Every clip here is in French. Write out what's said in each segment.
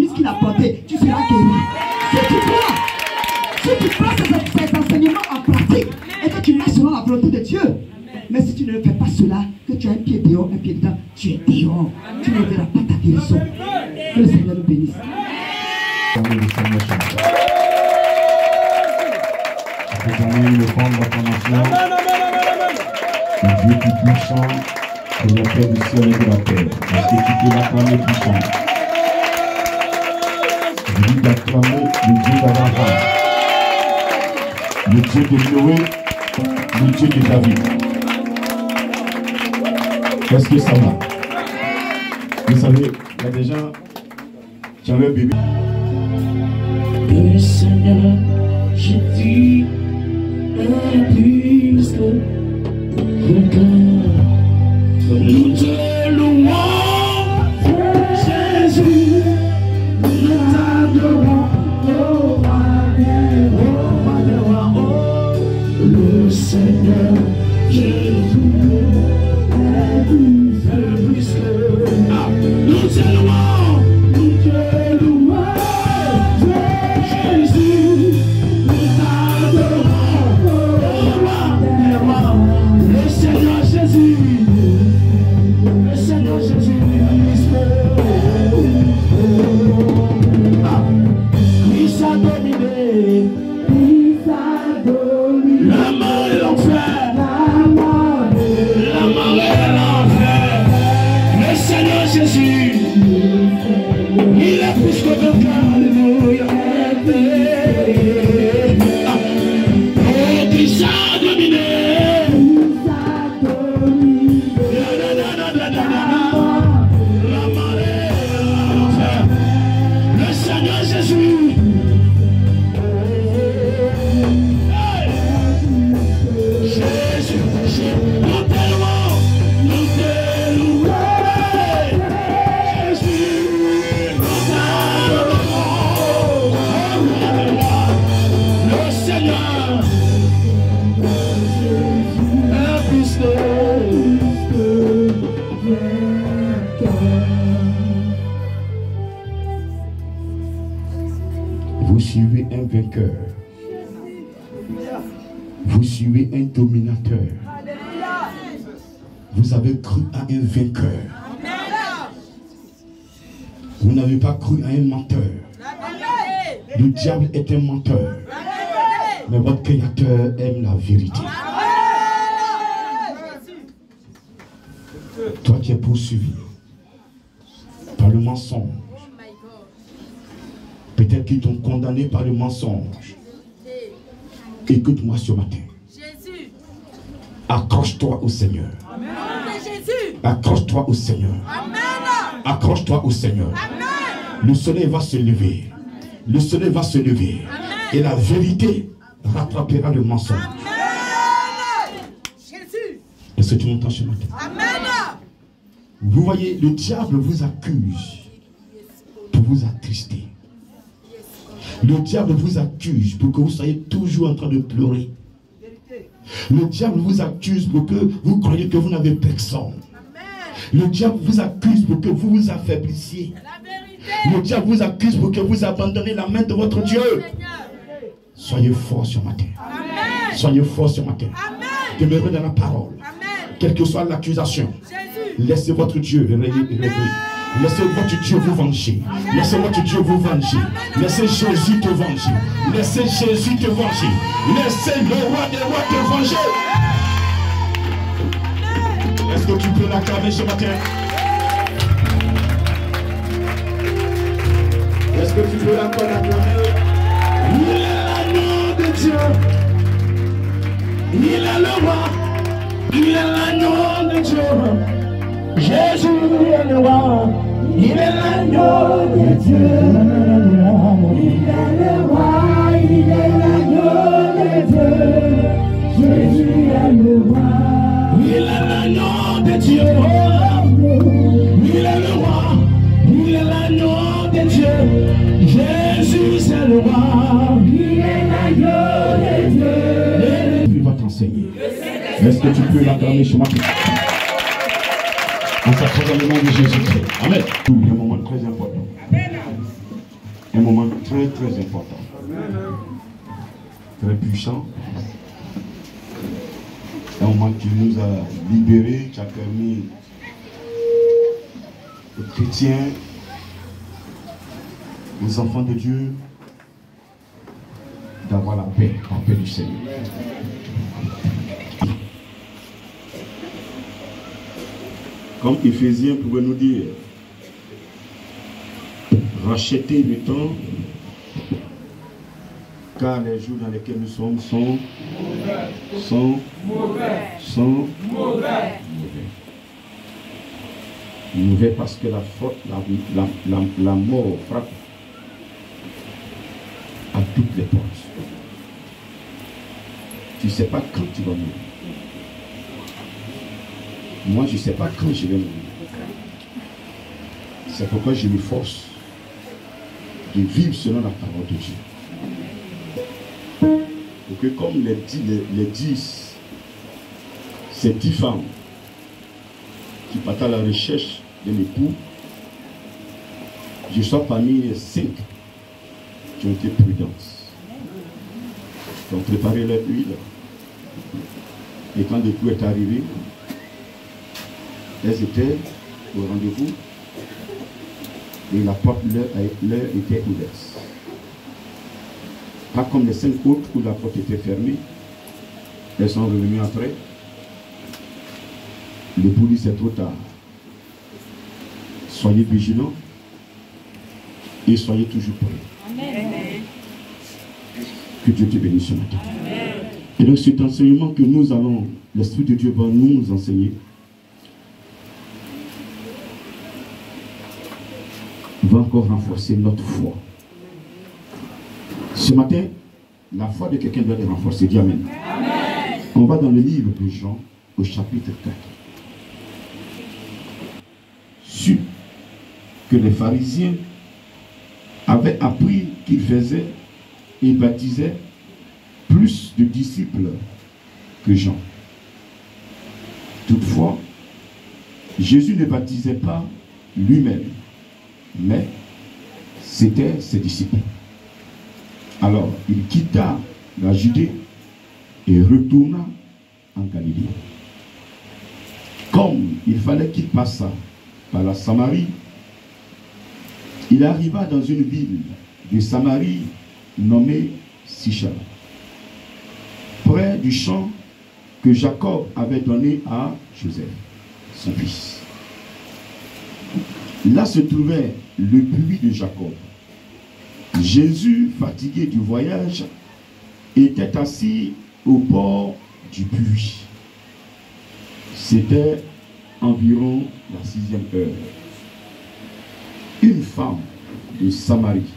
Ce qu'il a porté, tu seras guéri. Si tu prends ces enseignements en pratique et que tu marches selon la volonté de Dieu, mais si tu ne fais pas cela, que tu as un pied dehors, un pied dedans, tu es dehors. Tu ne verras pas ta guérison. Que le Seigneur nous bénisse. Amen. Le prendre l'acclamation. Le Dieu tout-puissant, créateur du ciel et de la terre. Est-ce que tu peux l'acclamer puissant? Je dis d'acclamer le Dieu d'Abraham, le Dieu de Noé, le Dieu de David. Est-ce que ça va? Vous savez, il y a des gens, j'avais un bébé. Le Seigneur, je dis, est plus que nous te louons, Jésus, nous t'adorons, oh le Seigneur, Jésus, est plus que nous te louons, Jésus, nous t'adorons, le Seigneur Jésus, le Seigneur Jésus, il s'est dominé, la mort et l'enfer, la mort et l'enfer, le Seigneur Jésus, il est plus que vainqueur, alléluia. Oh, qui s'est dominé. Le Seigneur Jésus. Jésus, nous t'élouons, nous t'élouons. Jésus, nous t'adorons. Le Seigneur est plus Vous suivez un vainqueur. Vous suivez un dominateur. Vous avez cru à un vainqueur. Vous n'avez pas cru à un menteur. Le diable est un menteur. Mais votre créateur aime la vérité. Toi qui es poursuivi par le mensonge. Peut-être qu'ils t'ont condamné par le mensonge. Écoute-moi ce matin. Accroche-toi au Seigneur. Accroche-toi au Seigneur. Accroche-toi au Seigneur. Le soleil va se lever. Le soleil va se lever. Et la vérité rattrapera le mensonge. Est-ce que tu m'entends ce matin? Vous voyez, le diable vous accuse pour vous attrister. Le diable vous accuse pour que vous soyez toujours en train de pleurer. Le diable vous accuse pour que vous croyez que vous n'avez personne. Le diable vous accuse pour que vous vous affaiblissiez. Le diable vous accuse pour que vous abandonnez la main de votre Dieu. Soyez forts ce matin. Soyez forts ce matin. Demeurez dans la parole. Quelle que soit l'accusation, laissez votre Dieu régler. Laissez votre Dieu vous venger. Laissez votre Dieu vous venger. Laissez Jésus te venger. Laissez Jésus te venger. Laissez le roi des rois te venger. Est-ce que tu peux l'acclamer ce matin? Est-ce que tu peux encore l'acclamer? Il est l'agneau de Dieu. Il est le roi. Il est l'agneau de Dieu. Jésus est le roi, il est l'agneau de Dieu. Il est le roi, il est l'agneau de Dieu. Jésus est le roi, il est l'agneau de Dieu. Il est le roi, il est l'agneau de Dieu. Jésus est le roi, il est l'agneau de Dieu. Il va t'enseigner. Est-ce que tu peux l'acclamer ce matin? En sacrant le nom de Jésus-Christ. Amen. Un moment très important. Un moment très très important. Très puissant. Un moment qui nous a libérés, qui a permis aux chrétiens, aux enfants de Dieu, d'avoir la paix du Seigneur. Comme Éphésiens pouvait nous dire, rachetez le temps, car les jours dans lesquels nous sommes sont mauvais. Mauvais parce que la mort frappe à toutes les portes. Tu ne sais pas quand tu vas mourir. Moi, je ne sais pas quand je vais mourir. C'est pourquoi je m'efforce de vivre selon la parole de Dieu. Pour que comme ces 10 femmes qui partent à la recherche d'un époux, je sois parmi les 5 qui ont été prudentes, qui ont préparé leur huile. Et quand l'époux est arrivé, elles étaient au rendez-vous et la porte leur était ouverte. Pas comme les 5 autres où la porte était fermée. Elles sont revenues après. L'époux dit c'est trop tard. Soyez vigilants et soyez toujours prêts. Amen. Que Dieu te bénisse ce matin. Amen. Et donc cet enseignement que nous allons, l'Esprit de Dieu va nous enseigner, va encore renforcer notre foi. Ce matin, la foi de quelqu'un doit être renforcée. Dis Amen. Amen. On va dans le livre de Jean, au chapitre 4. Su que les pharisiens avaient appris qu'ils faisaient et baptisaient plus de disciples que Jean. Toutefois, Jésus ne baptisait pas lui-même, mais c'était ses disciples. Alors, il quitta la Judée et retourna en Galilée. Comme il fallait qu'il passât par la Samarie, il arriva dans une ville de Samarie nommée Sichar, près du champ que Jacob avait donné à Joseph, son fils. Là se trouvait le puits de Jacob. Jésus, fatigué du voyage, était assis au bord du puits. C'était environ la 6e heure. Une femme de Samarie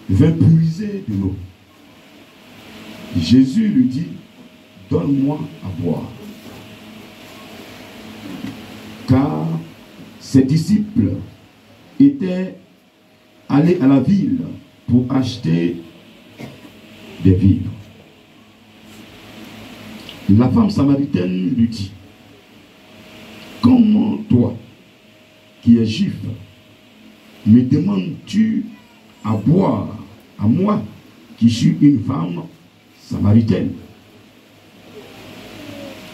vint puiser de l'eau. Jésus lui dit, donne-moi à boire. Car ses disciples étaient allés à la ville pour acheter des vivres. La femme samaritaine lui dit, comment toi, qui es juif, me demandes-tu à boire à moi, qui suis une femme samaritaine?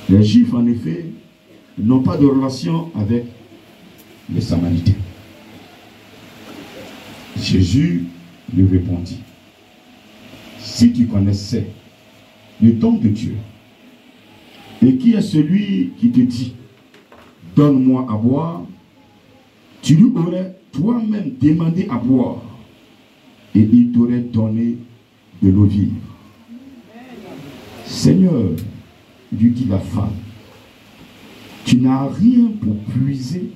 Les Juifs, en effet, n'ont pas de relation avec les Samaritains. Jésus lui répondit, si tu connaissais le don de Dieu, et qui est celui qui te dit, donne-moi à boire, tu lui aurais toi-même demandé à boire, et il t'aurait donné de l'eau vive. Seigneur, lui dit la femme, tu n'as rien pour puiser,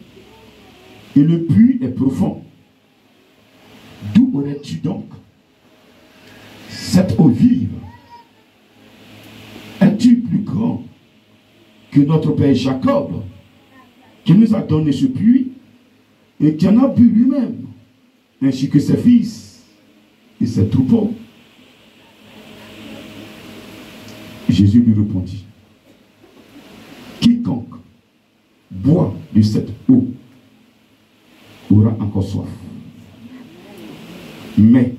et le puits est profond. D'où aurais-tu donc cette eau vive? Es-tu plus grand que notre père Jacob, qui nous a donné ce puits, et qui en a bu lui-même, ainsi que ses fils et ses troupeaux? Jésus lui répondit, quiconque boit de cette eau aura encore soif. Mais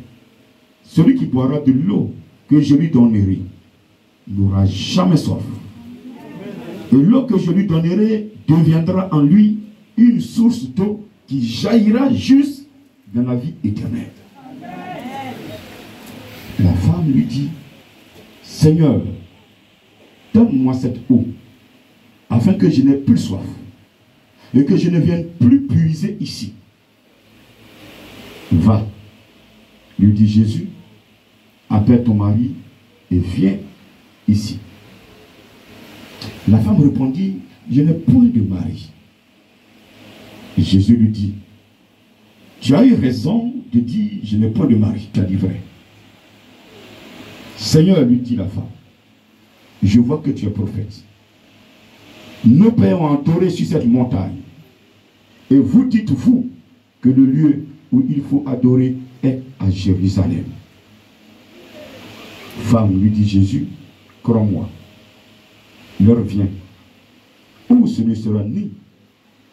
celui qui boira de l'eau que je lui donnerai n'aura jamais soif. Et l'eau que je lui donnerai deviendra en lui une source d'eau qui jaillira juste dans la vie éternelle. La femme lui dit, Seigneur, donne-moi cette eau, afin que je n'ai plus soif, et que je ne vienne plus puiser ici. Va, lui dit Jésus, appelle ton mari et viens ici. La femme répondit, je n'ai point de mari. Et Jésus lui dit, tu as eu raison de dire, je n'ai point de mari, tu as dit vrai. Seigneur, lui dit la femme, je vois que tu es prophète. Nos pères ont adoré sur cette montagne. Et vous dites, vous, que le lieu où il faut adorer est à Jérusalem. Femme, lui dit Jésus, crois-moi, l'heure vient où ce ne sera ni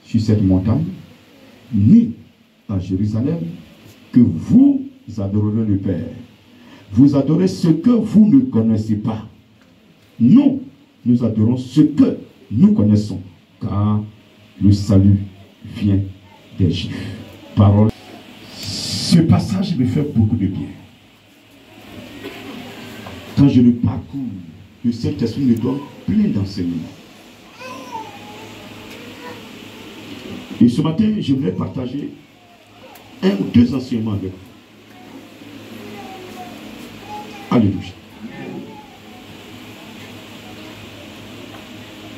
sur cette montagne, ni à Jérusalem, que vous adorerez le Père. Vous adorez ce que vous ne connaissez pas. Nous, nous adorons ce que nous connaissons, car le salut vient des Juifs. Parole. Ce passage me fait beaucoup de bien. Quand je le parcours, le Saint-Esprit me donne plein d'enseignements. Et ce matin, je voudrais partager un ou deux enseignements avec vous. Alléluia.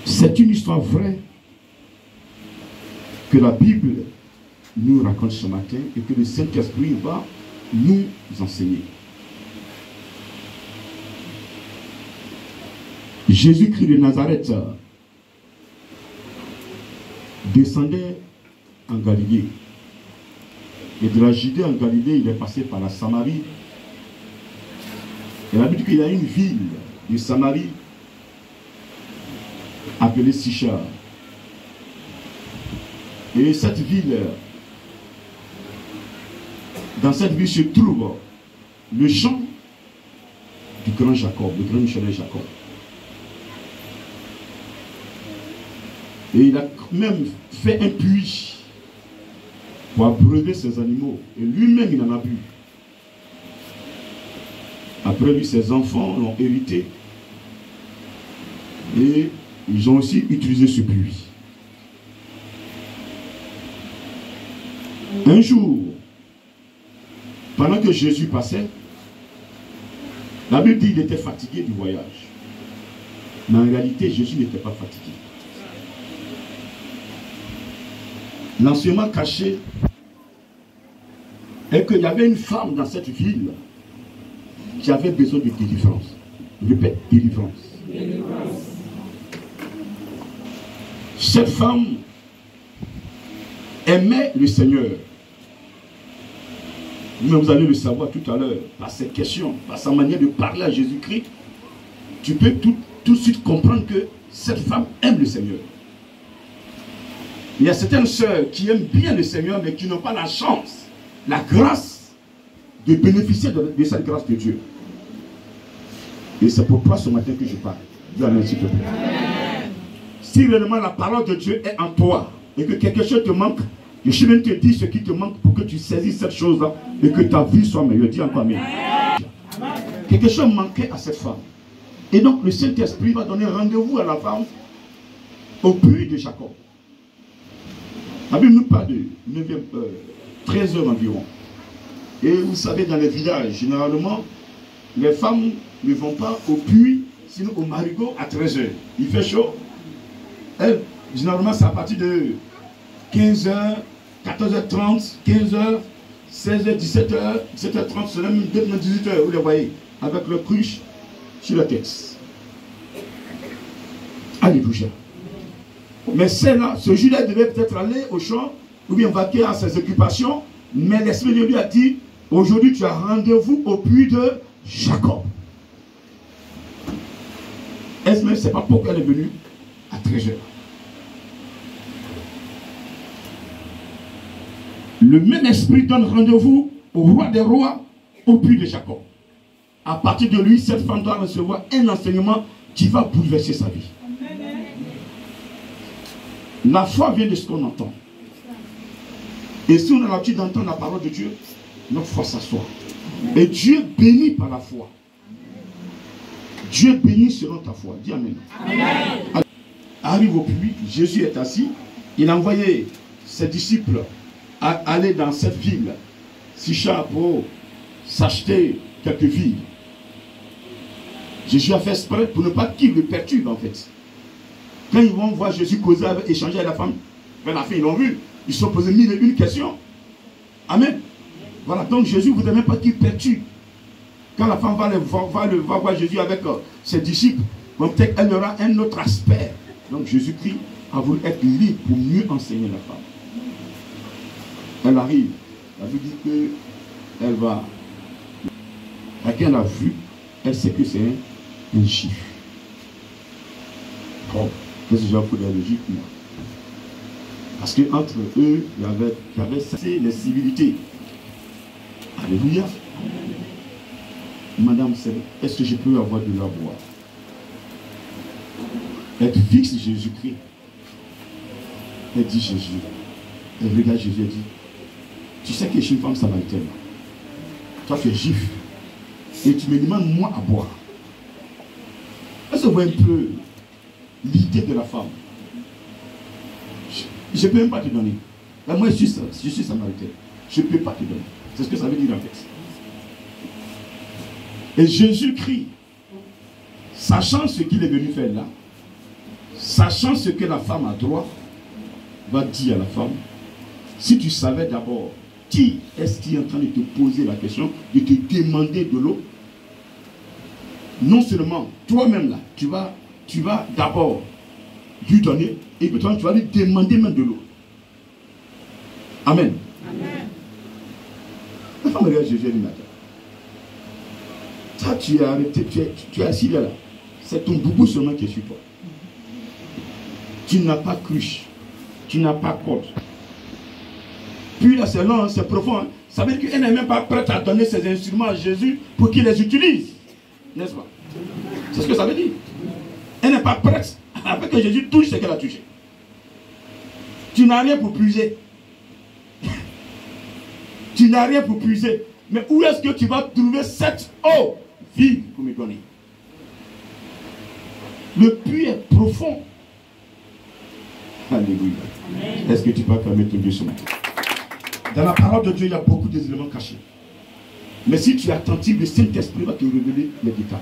C'est une histoire vraie que la Bible nous raconte ce matin et que le Saint-Esprit va nous enseigner. Jésus-Christ de Nazareth descendait en Galilée. Et de la Judée en Galilée, il est passé par la Samarie. Et la Bible dit qu'il y a une ville de Samarie appelée Sichar. Et cette ville, dans cette ville se trouve le champ du grand Jacob, le grand missionnaire Jacob. Et il a même fait un puits pour abreuver ses animaux. Et lui-même, il en a bu. Après lui, ses enfants l'ont hérité. Et ils ont aussi utilisé ce puits. Un jour, pendant que Jésus passait, la Bible dit qu'il était fatigué du voyage. Mais en réalité, Jésus n'était pas fatigué. L'enseignement caché est qu'il y avait une femme dans cette ville qui avait besoin de délivrance. Je répète, délivrance. Cette femme aimait le Seigneur. Mais vous allez le savoir tout à l'heure, par ses questions, par sa manière de parler à Jésus-Christ, tu peux tout de suite comprendre que cette femme aime le Seigneur. Il y a certaines sœurs qui aiment bien le Seigneur, mais qui n'ont pas la chance, la grâce de bénéficier de cette grâce de Dieu. Et c'est pour toi ce matin que je parle. Dis Amen, s'il te plaît. Si réellement la parole de Dieu est en toi, et que quelque chose te manque, je viens te dire ce qui te manque pour que tu saisisses cette chose-là, et que ta vie soit meilleure. Dis encore Amen. Quelque chose manquait à cette femme. Et donc le Saint-Esprit va donner rendez-vous à la femme au puits de Jacob. La Bible nous parle de 13 heures environ. Et vous savez, dans les villages, généralement, les femmes ne vont pas au puits, sinon au marigot à 13 heures. Il fait chaud. Elles, généralement, c'est à partir de 15h, 14h30, 15h, 16h, 17h, 17h30, c'est même 18h, vous les voyez, avec le cruche sur la tête. Alléluia. Mais celle-là, ce Judas devait peut-être aller au champ, ou bien vaquer à ses occupations, mais l'Esprit de lui a dit, aujourd'hui tu as rendez-vous au puits de Jacob. Est-ce que c'est pas pourquoi elle est venue à 13h? Le même esprit donne rendez-vous au roi des rois, au puits de Jacob. À partir de lui, cette femme doit recevoir un enseignement qui va bouleverser sa vie. La foi vient de ce qu'on entend. Et si on a l'habitude d'entendre la parole de Dieu, notre foi s'assoit. Et Dieu bénit par la foi. Dieu bénit selon ta foi. Dis Amen. Amen. Arrive au puits, Jésus est assis. Il a envoyé ses disciples à aller dans cette ville, Sychar, pour s'acheter quelques villes. Jésus a fait exprès pour ne pas qu'il le perturbe en fait. Quand ils vont voir Jésus causer, échanger avec la femme, vers la fin ils l'ont vu. Ils se sont posés 1001 questions. Amen. Voilà, donc Jésus ne voudrait même pas qu'il perturbe. Quand la femme va voir Jésus avec ses disciples, peut-être qu'elle aura un autre aspect. Donc Jésus-Christ a voulu être libre pour mieux enseigner la femme. Elle arrive. La Bible dit qu'elle va. À qui elle a vu, elle sait que c'est un chiffre. Bon, qu'est-ce que j'ai appris de la logique, moi? Parce qu'entre eux, il y avait les civilités. Alléluia. Madame, est-ce que je peux avoir de la boire? Elle fixe Jésus-Christ. Elle dit Jésus. Elle regarde Jésus et dit, tu sais que je suis une femme samaritaine. Toi tu es juif. Et tu me demandes moi à boire. Est-ce que vous voyez un peu l'idée de la femme? Je ne peux même pas te donner. Là, moi je suis samaritaine. Je ne peux pas te donner. C'est ce que ça veut dire en fait. Et Jésus-Christ, sachant ce qu'il est venu faire là, sachant ce que la femme a droit, va dire à la femme, si tu savais d'abord qui est-ce qui est en train de te poser la question, de te demander de l'eau, non seulement toi-même là, tu vas d'abord lui donner, et puis toi tu vas lui demander même de l'eau. Amen. Amen. La femme regarde Jésus et dit, toi tu es arrêté, tu es assis là, c'est ton boubou seulement qui est sur toi. Tu n'as pas cruche, tu n'as pas corde. Puis là c'est long, c'est profond. Hein. Ça veut dire qu'elle n'est même pas prête à donner ses instruments à Jésus pour qu'il les utilise. N'est-ce pas? C'est ce que ça veut dire. Elle n'est pas prête afin que Jésus touche ce qu'elle a touché. Tu n'as rien pour puiser. Tu n'as rien pour puiser. Mais où est-ce que tu vas trouver cette eau vive pour me donner? Le puits est profond. Alléluia. Est-ce que tu peux acclamer ton Dieu ce matin? Dans la parole de Dieu, il y a beaucoup d'éléments cachés. Mais si tu es attentif, le Saint-Esprit va te révéler les détails.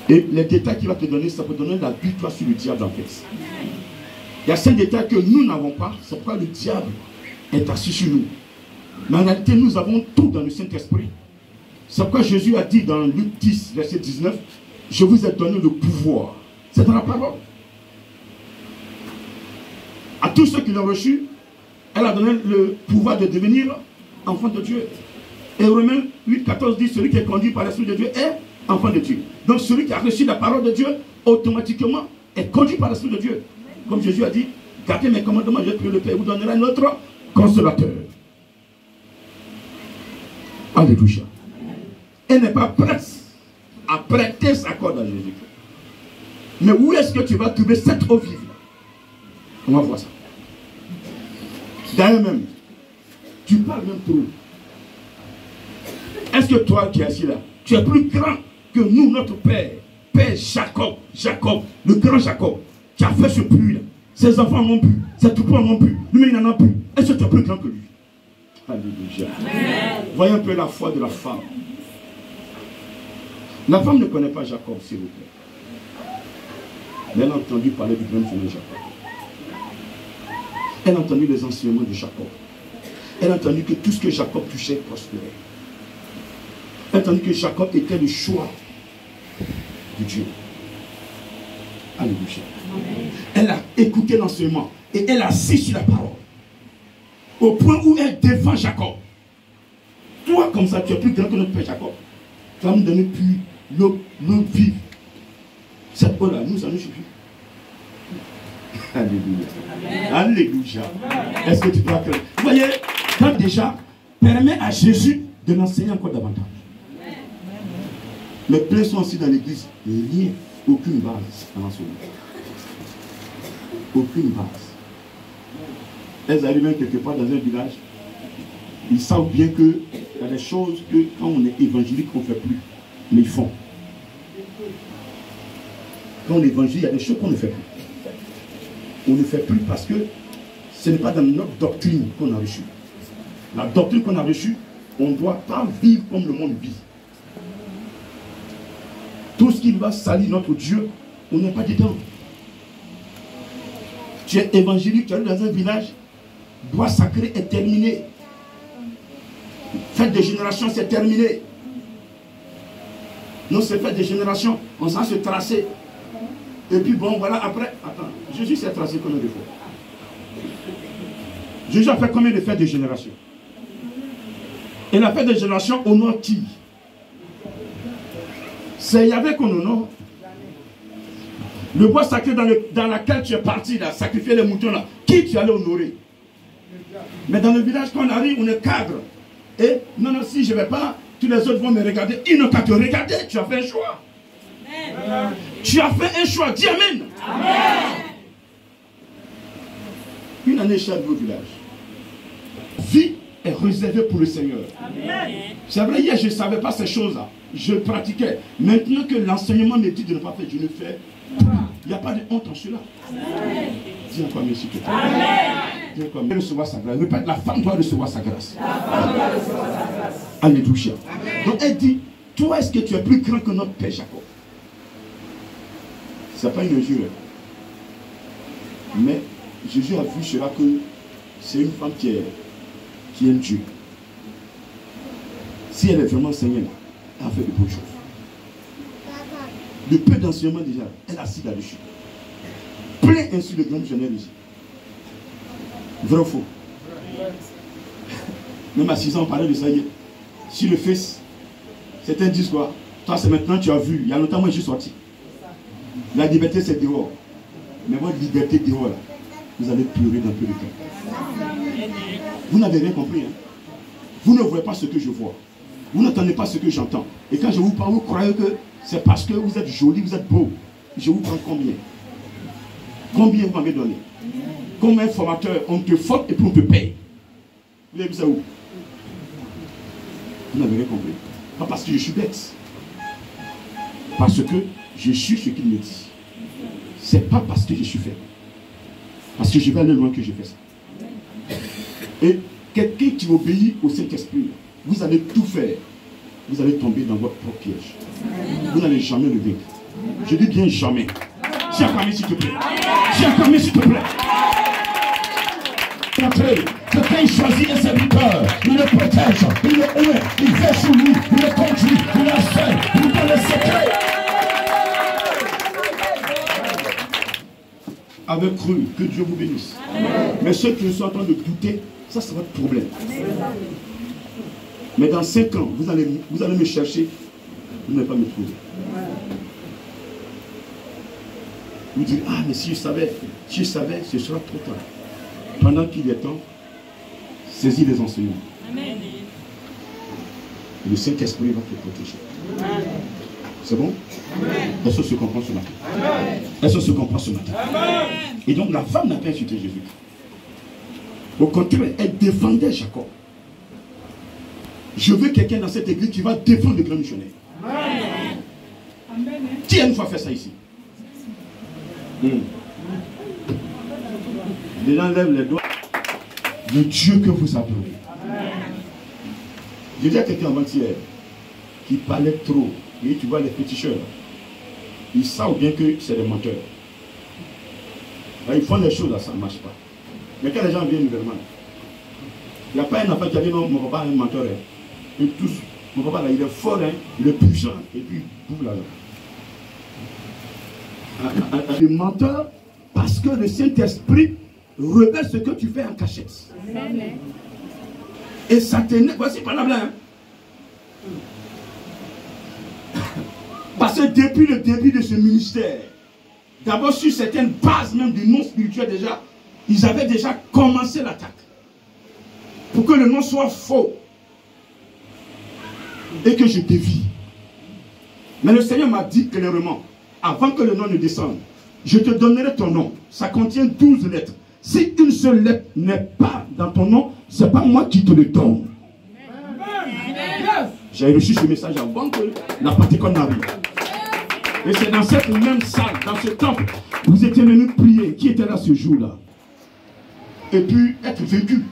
Et les détails qu'il va te donner, ça peut donner la victoire sur le diable en fait. Il y a certains détails que nous n'avons pas, c'est pourquoi le diable est assis sur nous. Mais en réalité, nous avons tout dans le Saint-Esprit. C'est pourquoi Jésus a dit dans Luc 10, verset 19, je vous ai donné le pouvoir. C'est dans la parole. À tous ceux qui l'ont reçu, elle a donné le pouvoir de devenir enfant de Dieu. Et Romains 8, 14 dit, celui qui est conduit par l'Esprit de Dieu est enfant de Dieu. Donc celui qui a reçu la parole de Dieu, automatiquement, est conduit par l'Esprit de Dieu. Comme Jésus a dit, gardez mes commandements, je prie le Père, vous donnera notre consolateur. Alléluia. Elle n'est pas prête à prêter sa corde à Jésus. Mais où est-ce que tu vas trouver cette eau vive? On va voir ça. D'ailleurs même, tu parles même trop. Est-ce que toi qui es assis là, tu es plus grand que nous, notre Père, Père Jacob, le grand Jacob, qui a fait ce puits là. Ses enfants en ont bu, ses troupeaux en ont bu, lui il n'en a plus. Est-ce que tu es plus grand que lui? Alléluia. Amen. Voyez un peu la foi de la femme. La femme ne connaît pas Jacob, s'il vous plaît. Mais elle a entendu parler du grand Seigneur Jacob. Elle a entendu les enseignements de Jacob. Elle a entendu que tout ce que Jacob touchait prospérait. Elle a entendu que Jacob était le choix de Dieu. Alléluia. Amen. Elle a écouté l'enseignement et elle a assis sur la parole. Au point où elle défend Jacob. Toi, comme ça, tu es plus grand que notre père Jacob. Tu vas me donner plus l'eau vive. Cette eau-là, nous, ça nous suffit. Alléluia. Amen. Alléluia. Est-ce que tu peux acclamer? Vous voyez, quand déjà, permet à Jésus de l'enseigner encore davantage. Mais plein sont aussi dans l'église. Rien, aucune base à l'enseignement. Aucune base. Elles arrivent même quelque part dans un village. Ils savent bien qu'il y a des choses que quand on est évangélique, on ne fait plus. Mais ils font. Quand on est évangélique, il y a des choses qu'on ne fait plus. On ne fait plus parce que ce n'est pas dans notre doctrine qu'on a reçu. La doctrine qu'on a reçue, on ne doit pas vivre comme le monde vit. Tout ce qui va salir notre Dieu, on n'est pas dedans. Tu es évangélique, tu es dans un village, bois sacré est terminé. Fête des générations, c'est terminé. Non, c'est fête des générations, on s'en se tracer. Et puis bon, voilà, après, attends, Jésus s'est tracé combien de fois? Jésus a fait combien de fêtes de génération? Et la fête de génération honore qui? C'est Yahvé qu'on honore. Le bois sacré dans lequel tu es parti, là, sacrifier les moutons, là, qui tu allais honorer? Mais dans le village, quand on arrive, on est cadre. Et non, non, si je ne vais pas, tous les autres vont me regarder. Ils n'ont qu'à te regarder, tu as fait un choix. Amen. Tu as fait un choix, dis Amen. Amen. Une année chaque au village. Vie est réservée pour le Seigneur. C'est vrai, hier je ne savais pas ces choses-là. Je pratiquais. Maintenant que l'enseignement me dit de ne pas faire, je ne fais pas. Il n'y a pas de honte en cela. Amen. Dis encore merci que tu as. Dis encore, recevoir sa grâce. Répète, la femme doit recevoir sa grâce. Alléluia. Donc elle dit, toi est-ce que tu es plus grand que notre père Jacob? Ce n'est pas une injure. Mais Jésus a vu cela que c'est une femme qui aime Dieu. Si elle est vraiment enseignée, elle a fait de bonnes choses. De peu d'enseignement déjà, elle a assis là-dessus. Plein ainsi de grands missionnaires ici. Vrai ou faux? Même à 6 ans, on parlait de ça hier. Si le fils, certains disent quoi? Toi, c'est maintenant tu as vu. Il y a longtemps, moi, je suis sorti. La liberté, c'est dehors. Mais votre liberté dehors, là, vous allez pleurer dans peu de temps. Vous n'avez rien compris. Hein? Vous ne voyez pas ce que je vois. Vous n'entendez pas ce que j'entends. Et quand je vous parle, vous croyez que c'est parce que vous êtes joli, vous êtes beau. Je vous prends combien? Combien vous m'avez donné? Comme un formateur, on te forme et puis on te paye. Vous avez vu ça où? Vous n'avez rien compris. Pas parce que je suis bête. Parce que je suis ce qu'il me dit. C'est pas parce que je suis faible. Parce que je vais aller loin que je fais ça. Et quelqu'un qui obéit au Saint-Esprit, vous allez tout faire. Vous allez tomber dans votre propre piège. Vous n'allez jamais le vaincre. Je dis bien jamais. J'ai acclamé s'il te plaît. J'ai acclamé s'il te plaît. Que quand il choisit un serviteur, il le protège, il le ouvre, il fait sur lui, il le conduit, il l'enseigne, il lui donne le secret. Avec cru, que Dieu vous bénisse. Amen. Mais ceux qui sont en train de douter, ça c'est votre problème. Amen. Mais dans 5 ans, vous allez me chercher, vous n'allez pas me trouver. Amen. Vous dites, ah mais si je savais, ce sera trop tard. Pendant qu'il est temps, saisis les enseignements. Amen. Le Saint-Esprit va te protéger. Amen. C'est bon? Est-ce que se comprend ce matin? Est-ce que se comprend ce matin? Amen. Et donc la femme n'a pas insulté Jésus. Au contraire, elle défendait Jacob. Je veux quelqu'un dans cette église qui va défendre le grand missionnaire. Amen. Qui a une fois fait ça ici? Les gens lèvent les doigts. Le Dieu que vous adorez. J'ai dit à quelqu'un avant-hier qui parlait trop. Et tu vois les féticheurs, ils savent bien que c'est des menteurs. Là, ils font des choses là, ça ne marche pas. Mais quand les gens viennent nouvellement, il n'y a pas un enfant qui a dit non, mon papa est un menteur. Et tous, mon papa là, il est fort, hein, il est puissant. Et puis, boum là. Le menteur, parce que le Saint-Esprit révèle ce que tu fais en cachette. Amen. Et ça t'énerve. Voici par là, hein. Parce que depuis le début de ce ministère, d'abord sur certaines bases même du nom spirituel déjà, ils avaient déjà commencé l'attaque. Pour que le nom soit faux. et que je dévie. Mais le Seigneur m'a dit clairement, avant que le nom ne descende, je te donnerai ton nom. Ça contient 12 lettres. Si une seule lettre n'est pas dans ton nom, ce n'est pas moi qui te le donne. J'ai reçu ce message avant que la Pentecôte n'arrive. Et c'est dans cette même salle, dans ce temple, vous étiez venus prier. Qui était là ce jour-là? Et puis être vécu.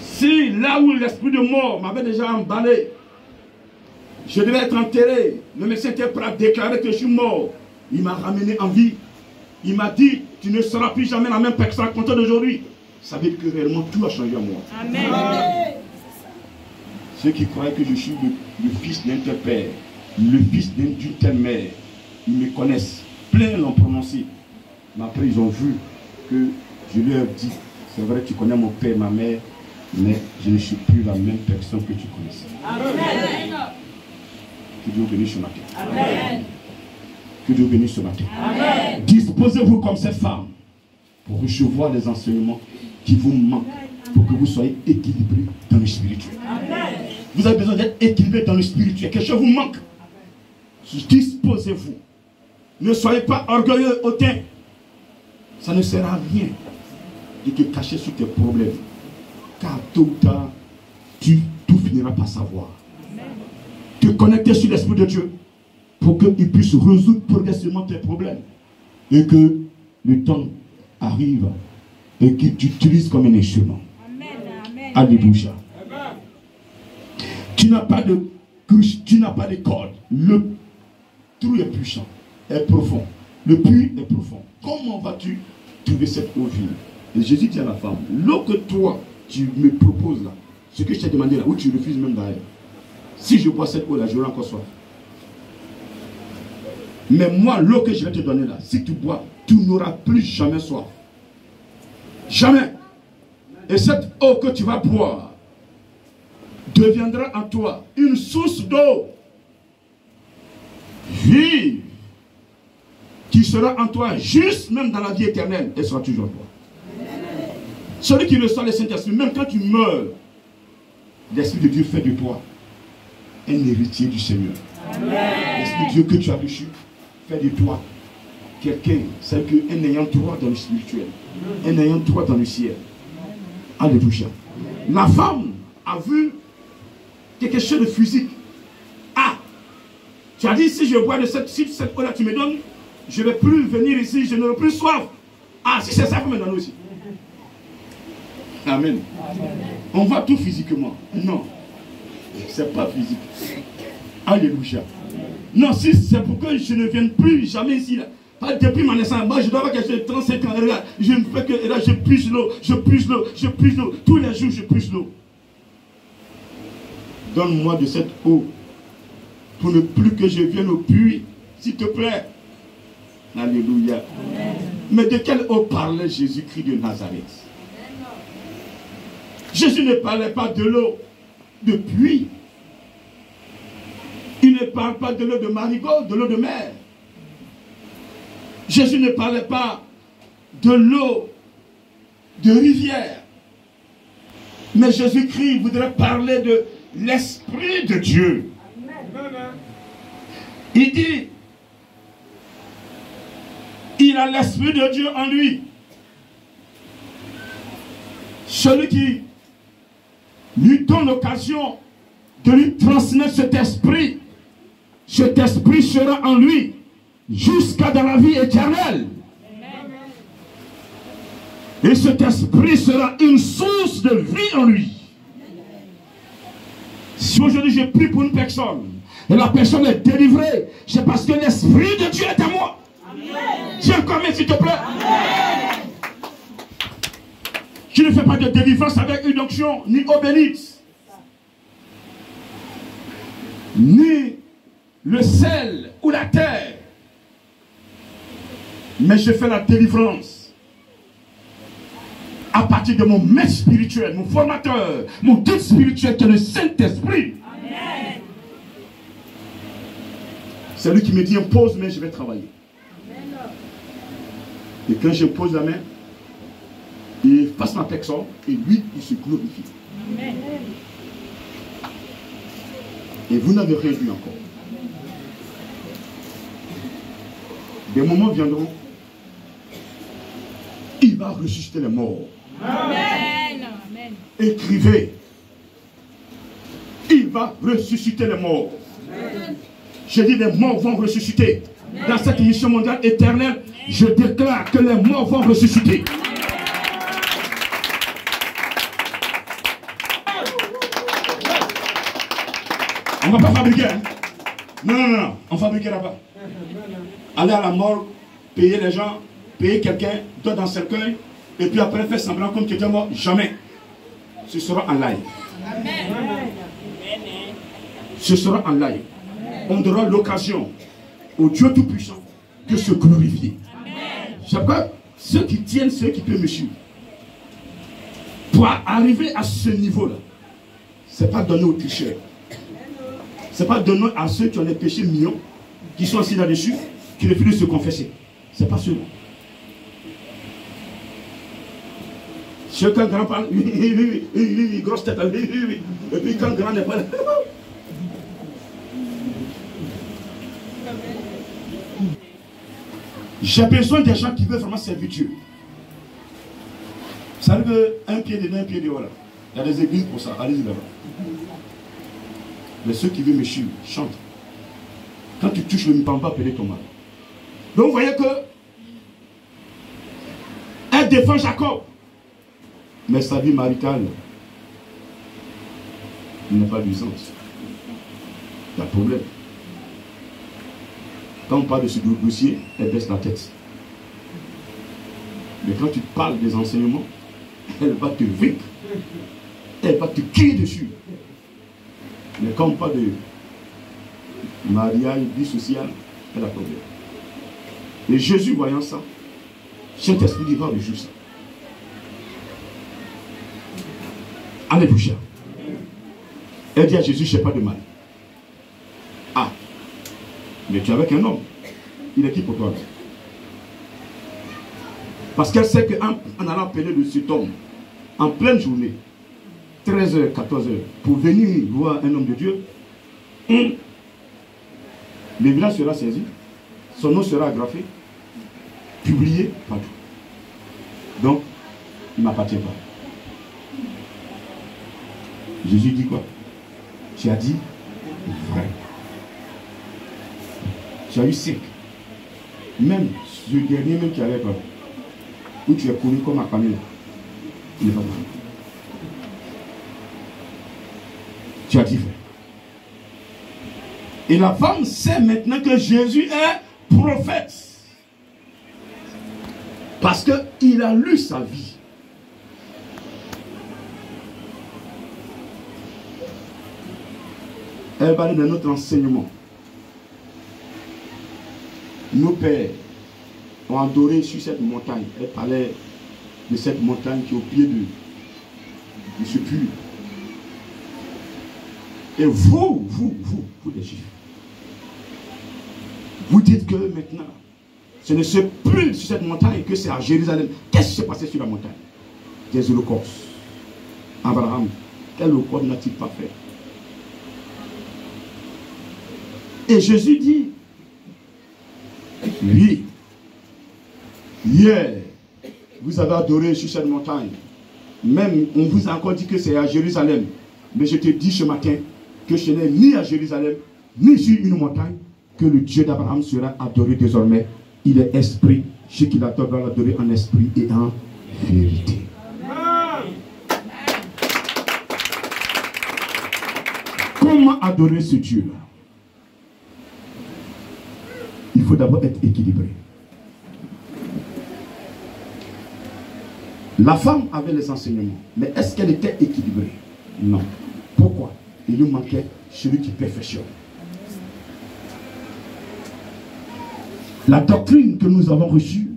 Si là où l'esprit de mort m'avait déjà emballé, je devais être enterré, le médecin était prêt à déclarer que je suis mort. Il m'a ramené en vie. Il m'a dit, tu ne seras plus jamais la même personne à compter d'aujourd'hui. Ça veut dire que réellement tout a changé en moi. Amen. Ceux qui croient que je suis le fils d'un tel père, le fils d'une telle mère, ils me connaissent. Plein l'ont prononcé. Mais après ils ont vu que je leur ai dit, c'est vrai tu connais mon père, ma mère, mais je ne suis plus la même personne que tu connaissais. Amen. Que Dieu bénisse ce matin. Amen. Que Dieu bénisse ce matin. Amen. Disposez-vous comme ces femmes pour recevoir les enseignements qui vous manquent, pour que vous soyez équilibrés dans le spirituel. Amen. Vous avez besoin d'être équilibré dans le spirituel. Quelque chose vous manque. Disposez-vous. Ne soyez pas orgueilleux, hautain. Ça ne sert à rien de te cacher sur tes problèmes. Car tôt ou tard, tout finira par savoir. Amen. Te connecter sur l'Esprit de Dieu pour qu'il puisse résoudre progressivement tes problèmes. Et que le temps arrive et qu'il t'utilise comme un instrument. Alléluia. Tu n'as pas de couche, tu n'as pas de corde. Le trou est puissant, est profond. Le puits est profond. Comment vas-tu trouver cette eau vive? Et Jésus dit à la femme, l'eau que toi, tu me proposes là, ce que je t'ai demandé là, où tu refuses même d'ailleurs. Si je bois cette eau là, j'aurai encore soif. Mais moi, l'eau que je vais te donner là, si tu bois, tu n'auras plus jamais soif. Jamais. Et cette eau que tu vas boire deviendra en toi une source d'eau vive qui sera en toi juste même dans la vie éternelle et sera toujours en toi. Celui qui reçoit le Saint-Esprit, même quand tu meurs, l'Esprit de Dieu fait de toi un héritier du Seigneur. L'Esprit de Dieu que tu as reçu fait de toi quelqu'un, c'est un ayant droit dans le spirituel, un ayant droit dans le ciel. Alléluia. La femme a vu quelque chose de physique. Ah, tu as dit si je bois de cette eau-là, tu me donnes, je ne vais plus venir ici, je n'aurai plus soif. Ah, si c'est ça, vous me donnez aussi. Amen. On voit tout physiquement. Non, c'est pas physique. Alléluia. Non, si c'est pour que je ne vienne plus jamais ici. Là. Depuis ma naissance, moi je dois avoir quelque chose de 35 ans. Regarde, je ne fais que là, je puise l'eau, je puise l'eau, je puise l'eau. Tous les jours, je puise l'eau. Donne-moi de cette eau pour ne plus que je vienne au puits, s'il te plaît. Alléluia. Amen. Mais de quelle eau parlait Jésus-Christ de Nazareth? Jésus ne parlait pas de l'eau de puits. Il ne parle pas de l'eau de marigot, de l'eau de mer. Jésus ne parlait pas de l'eau de rivière. Mais Jésus-Christ voudrait parler de l'Esprit de Dieu. Il dit, il a l'Esprit de Dieu en lui. Celui qui lui donne l'occasion de lui transmettre cet esprit sera en lui jusqu'à dans la vie éternelle. Et cet esprit sera une source de vie en lui. Si aujourd'hui je prie pour une personne et la personne est délivrée, c'est parce que l'Esprit de Dieu est à moi. Tiens encore, s'il te plaît. Amen. Je ne fais pas de délivrance avec une onction, ni obélix, ni le sel ou la terre. Mais je fais la délivrance à partir de mon maître spirituel, mon formateur, mon guide spirituel qui est le Saint-Esprit. C'est lui qui me dit impose, mais je vais travailler. Et quand je pose la main, il passe ma personne et lui, il se glorifie. Amen. Et vous n'avez rien vu encore. Des moments viendront. Il va ressusciter les morts. Amen. Écrivez. Il va ressusciter les morts. Je dis les morts vont ressusciter. Dans cette mission mondiale éternelle, je déclare que les morts vont ressusciter. On ne va pas fabriquer. Hein? Non. On ne fabriquera pas. Aller à la mort, payer les gens, payer quelqu'un, toi dans le cercueil, et puis après faire semblant comme tu étais mort. Jamais. Ce sera en live. Ce sera en live. On donnera l'occasion au Dieu Tout-Puissant de se glorifier. C'est pourquoi ceux qui tiennent, ceux qui peuvent me suivre. Pour arriver à ce niveau-là, ce n'est pas donné aux tricheurs. Ce n'est pas donné à ceux qui ont des péchés millions, qui sont assis là-dessus, qui refusent de se confesser. Ce n'est pas ceux-là. Ceux quand grand parle, oui, grosse tête, oui. Et puis quand grand n'est pas là. J'ai besoin des gens qui veulent vraiment servir Dieu. Vous savez qu'un pied dedans, un pied dehors là. Il y a des églises pour ça. Allez-y là-bas. Mais ceux qui veulent me suivre, chantent. Quand tu touches le mpamba, appeler ton mari. Donc vous voyez que elle défend Jacob. Mais sa vie maritale n'a pas de sens. Il y a un problème. Quand on parle de ce dossier, elle baisse la tête. Mais quand tu parles des enseignements, elle va te vaincre. Elle va te crier dessus. Mais quand on parle de mariage, vie sociale, elle a problème. Et Jésus, voyant ça, Saint-Esprit dit, va le juger ça. Alléluia. Elle dit à Jésus, je n'ai pas de mal. Ah, mais tu es avec un homme. Il est qui pour toi? Parce qu'elle sait qu'en allant appeler de cet homme, en pleine journée, 13h, 14h, pour venir voir un homme de Dieu, le village sera saisi, son nom sera agrafé, publié partout. Donc, il ne m'appartient pas. Jésus dit quoi? Tu as dit vrai. Tu as eu 5. Même ce dernier même qui allait pas, où tu es connu comme un famille, il n'est pas mal. Tu as dit vrai. Et la femme sait maintenant que Jésus est prophète. Parce qu'il a lu sa vie. Elle va aller dans notre enseignement. Nos pères ont adoré sur cette montagne. Elle parlait de cette montagne qui est au pied de ce puits. Et vous les Juifs, vous dites que maintenant, ce ne c'est plus sur cette montagne que c'est à Jérusalem. Qu'est-ce qui s'est passé sur la montagne? Des holocaustes. Abraham, quel holocauste n'a-t-il pas fait? Et Jésus dit, oui, hier, vous avez adoré sur cette montagne. Même, on vous a encore dit que c'est à Jérusalem. Mais je te dis ce matin que ce n'est ni à Jérusalem, ni sur une montagne, que le Dieu d'Abraham sera adoré désormais. Il est esprit. Ceux qui l'adorent doivent l'adorer en esprit et en vérité. Comment adorer ce Dieu-là? Il faut d'abord être équilibré. La femme avait les enseignements, mais est-ce qu'elle était équilibrée? Non. Pourquoi? Il lui manquait celui qui perfectionne. La doctrine que nous avons reçue,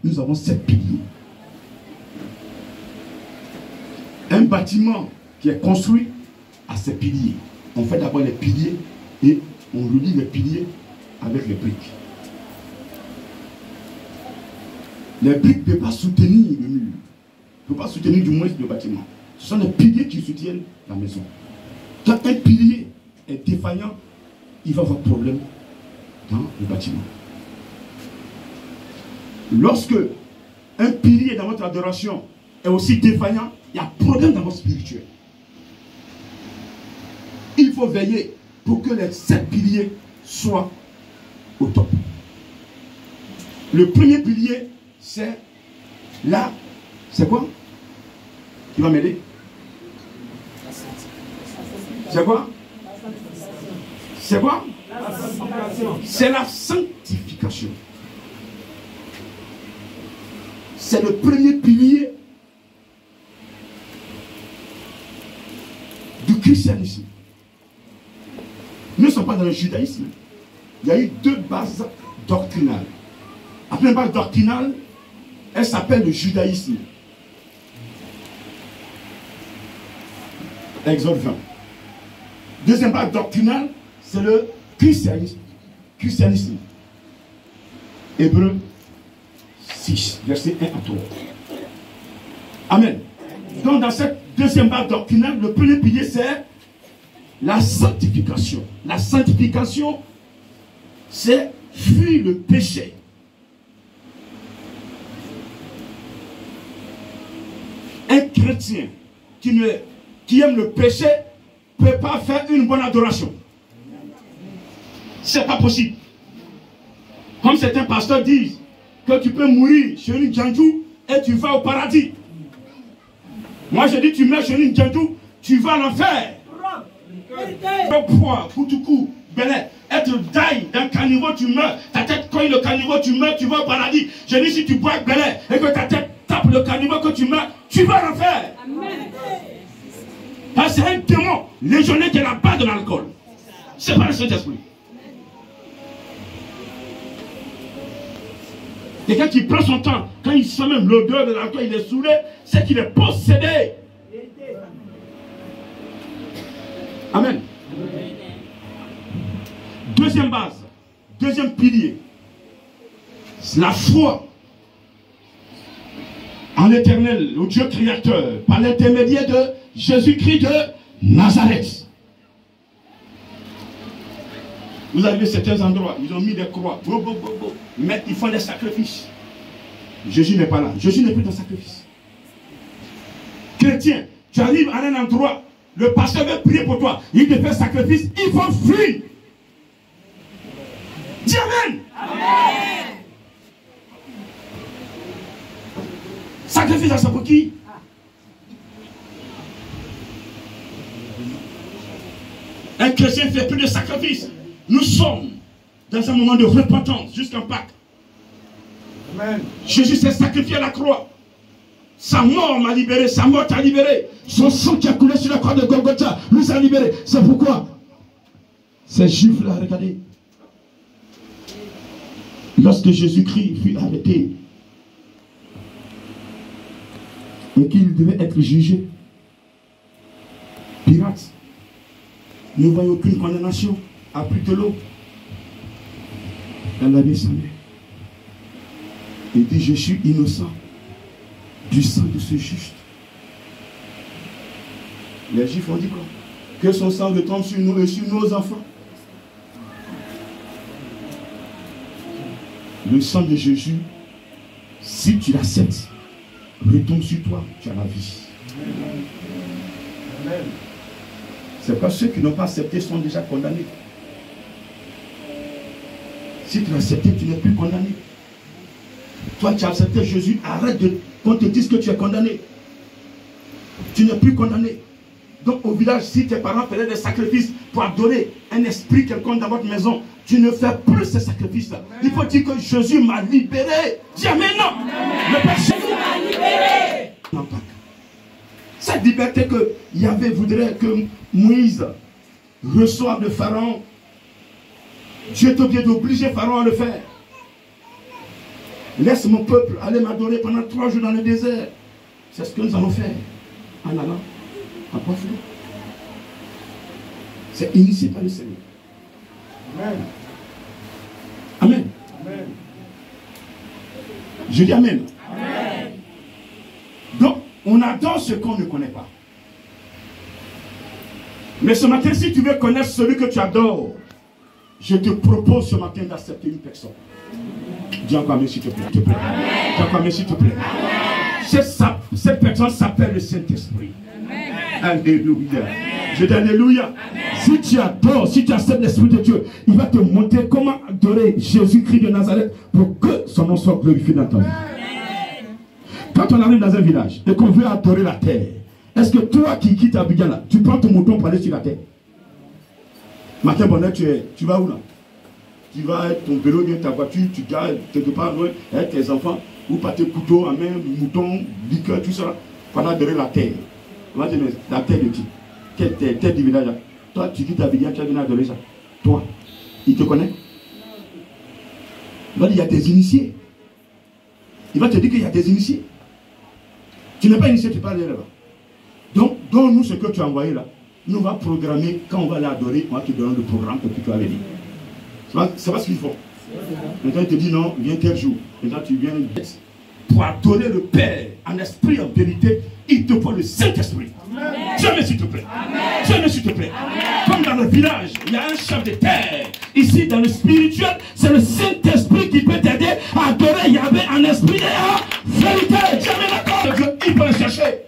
nous avons 7 piliers. Un bâtiment qui est construit a ses piliers. On fait d'abord les piliers et on relie les piliers avec les briques. Les briques ne peuvent pas soutenir le mur. Ne peuvent pas soutenir du moins le bâtiment. Ce sont les piliers qui soutiennent la maison. Quand un pilier est défaillant, il va avoir problème dans le bâtiment. Lorsque un pilier dans votre adoration est aussi défaillant, il y a problème dans votre spirituel. Il faut veiller pour que les 7 piliers soient au top. Le premier pilier, c'est là, c'est quoi? Qui va m'aider? C'est quoi? C'est quoi? C'est la sanctification. C'est le premier pilier du christianisme. Nous ne sommes pas dans le judaïsme. Il y a eu 2 bases doctrinales. La première base doctrinale, elle s'appelle le judaïsme. Exode 20. Deuxième base doctrinale, c'est le christianisme. Christianisme. Hébreux 6, verset 1 à 3. Amen. Donc dans cette deuxième base doctrinale, le premier pilier c'est la sanctification. La sanctification, c'est fuir le péché. Un chrétien qui aime le péché ne peut pas faire une bonne adoration. C'est pas possible. Comme certains pasteurs disent que tu peux mourir chez une djandjou et tu vas au paradis. Moi je dis tu meurs chez une djandjou, tu vas à l'enfer. Poids, Koutoukou, Belé, être daille d'un caniveau, tu meurs. Ta tête cogne le caniveau, tu meurs, tu vas au paradis. Je dis si tu bois Belé et que ta tête tape le caniveau, que tu meurs, tu vas à l'enfer. Parce que c'est un démon légionnaire qui est la base de l'alcool. C'est pas le Saint-Esprit. Quelqu'un qui prend son temps, quand il sent même l'odeur de l'alcool, il est saoulé, c'est qu'il est possédé. Amen. Deuxième base, deuxième pilier, c'est la foi en l'Éternel, au Dieu créateur, par l'intermédiaire de Jésus-Christ de Nazareth. Vous arrivez à certains endroits, ils ont mis des croix, mais ils font des sacrifices. Jésus n'est pas là, Jésus n'est plus dans le sacrifice. Chrétien, tu arrives à un endroit, le pasteur veut prier pour toi, il te fait sacrifice, il faut fuir. Dis Amen. Amen. Sacrifice, c'est pour qui? Un chrétien ne fait plus de sacrifice. Nous sommes dans un moment de repentance jusqu'en Pâques. Amen. Jésus s'est sacrifié à la croix. Sa mort m'a libéré, sa mort t'a libéré. Son sang qui a coulé sur la croix de Golgotha nous a libérés. C'est pourquoi ces juifs-là, regardez, lorsque Jésus-Christ fut arrêté et qu'il devait être jugé, Pilate ne voyait aucune condamnation, a pris de l'eau, elle avait sa main. Il dit, je suis innocent du sang de ce juste. Les Juifs ont dit quoi? Que son sang retombe sur nous et sur nos enfants. Le sang de Jésus, si tu l'acceptes, retombe sur toi, tu as la vie. Amen. C'est pas ceux qui n'ont pas accepté sont déjà condamnés. Si tu l'as accepté, tu n'es plus condamné. Toi, tu as accepté Jésus, arrête de qu'on te dise que tu es condamné. Tu n'es plus condamné. Donc au village, si tes parents faisaient des sacrifices pour adorer un esprit quelconque dans votre maison, tu ne fais plus ces sacrifices-là. Il faut dire que Jésus m'a libéré. Dis Amen, non. Le Père Jésus m'a libéré. Non, pas. Cette liberté que Yahvé voudrait que Moïse reçoive de Pharaon, Dieu est obligé d'obliger Pharaon à le faire. Laisse mon peuple aller m'adorer pendant 3 jours dans le désert. C'est ce que nous allons faire en allant à Poifflon. C'est initié par le Seigneur. Amen. Amen. Amen. Je dis Amen. Amen. Donc, on adore ce qu'on ne connaît pas. Mais ce matin, si tu veux connaître celui que tu adores, je te propose ce matin d'accepter une personne. Dis encore amen s'il te plaît. Dis encore amen s'il te plaît. Cette personne s'appelle le Saint-Esprit. Alléluia. Je dis alléluia. Si tu adores, si tu acceptes l'Esprit de Dieu, il va te montrer comment adorer Jésus-Christ de Nazareth pour que son nom soit glorifié dans ta vie. Quand on arrive dans un village et qu'on veut adorer la terre, est-ce que toi qui quittes Abidjan là, tu prends ton mouton pour aller sur la terre? Matin bonheur, tu vas où là? Tu vas avec ton vélo, bien ta voiture, tu gardes quelque part loin avec tes enfants, ou pas tes couteaux en main, mouton, liqueur, tout ça, pendant adorer la terre. On va dire, la terre de qui? Quelle terre? Terre du village là. Toi, tu quittes Abidjan, tu vas venir adorer ça. Toi, il te connaît? Il va dire, il y a des initiés. Il va te dire qu'il y a des initiés. Tu n'es pas initié, tu ne peux pas aller là-bas. Donc, donne-nous ce que tu as envoyé là. Nous, on va programmer, quand on va l'adorer, on va te donner le programme et puis tu vas venir. C'est pas ce qu'il faut. Maintenant, il te dit non, viens tel jour. Maintenant, tu viens pour adorer le Père en esprit, en vérité. Il te faut le Saint-Esprit. Jamais s'il te plaît. Jamais s'il te plaît. Comme dans le village, il y a un chef de terre. Ici, dans le spirituel, c'est le Saint-Esprit qui peut t'aider à adorer Yahvé en esprit et en vérité. Jamais d'accord. Il faut le chercher.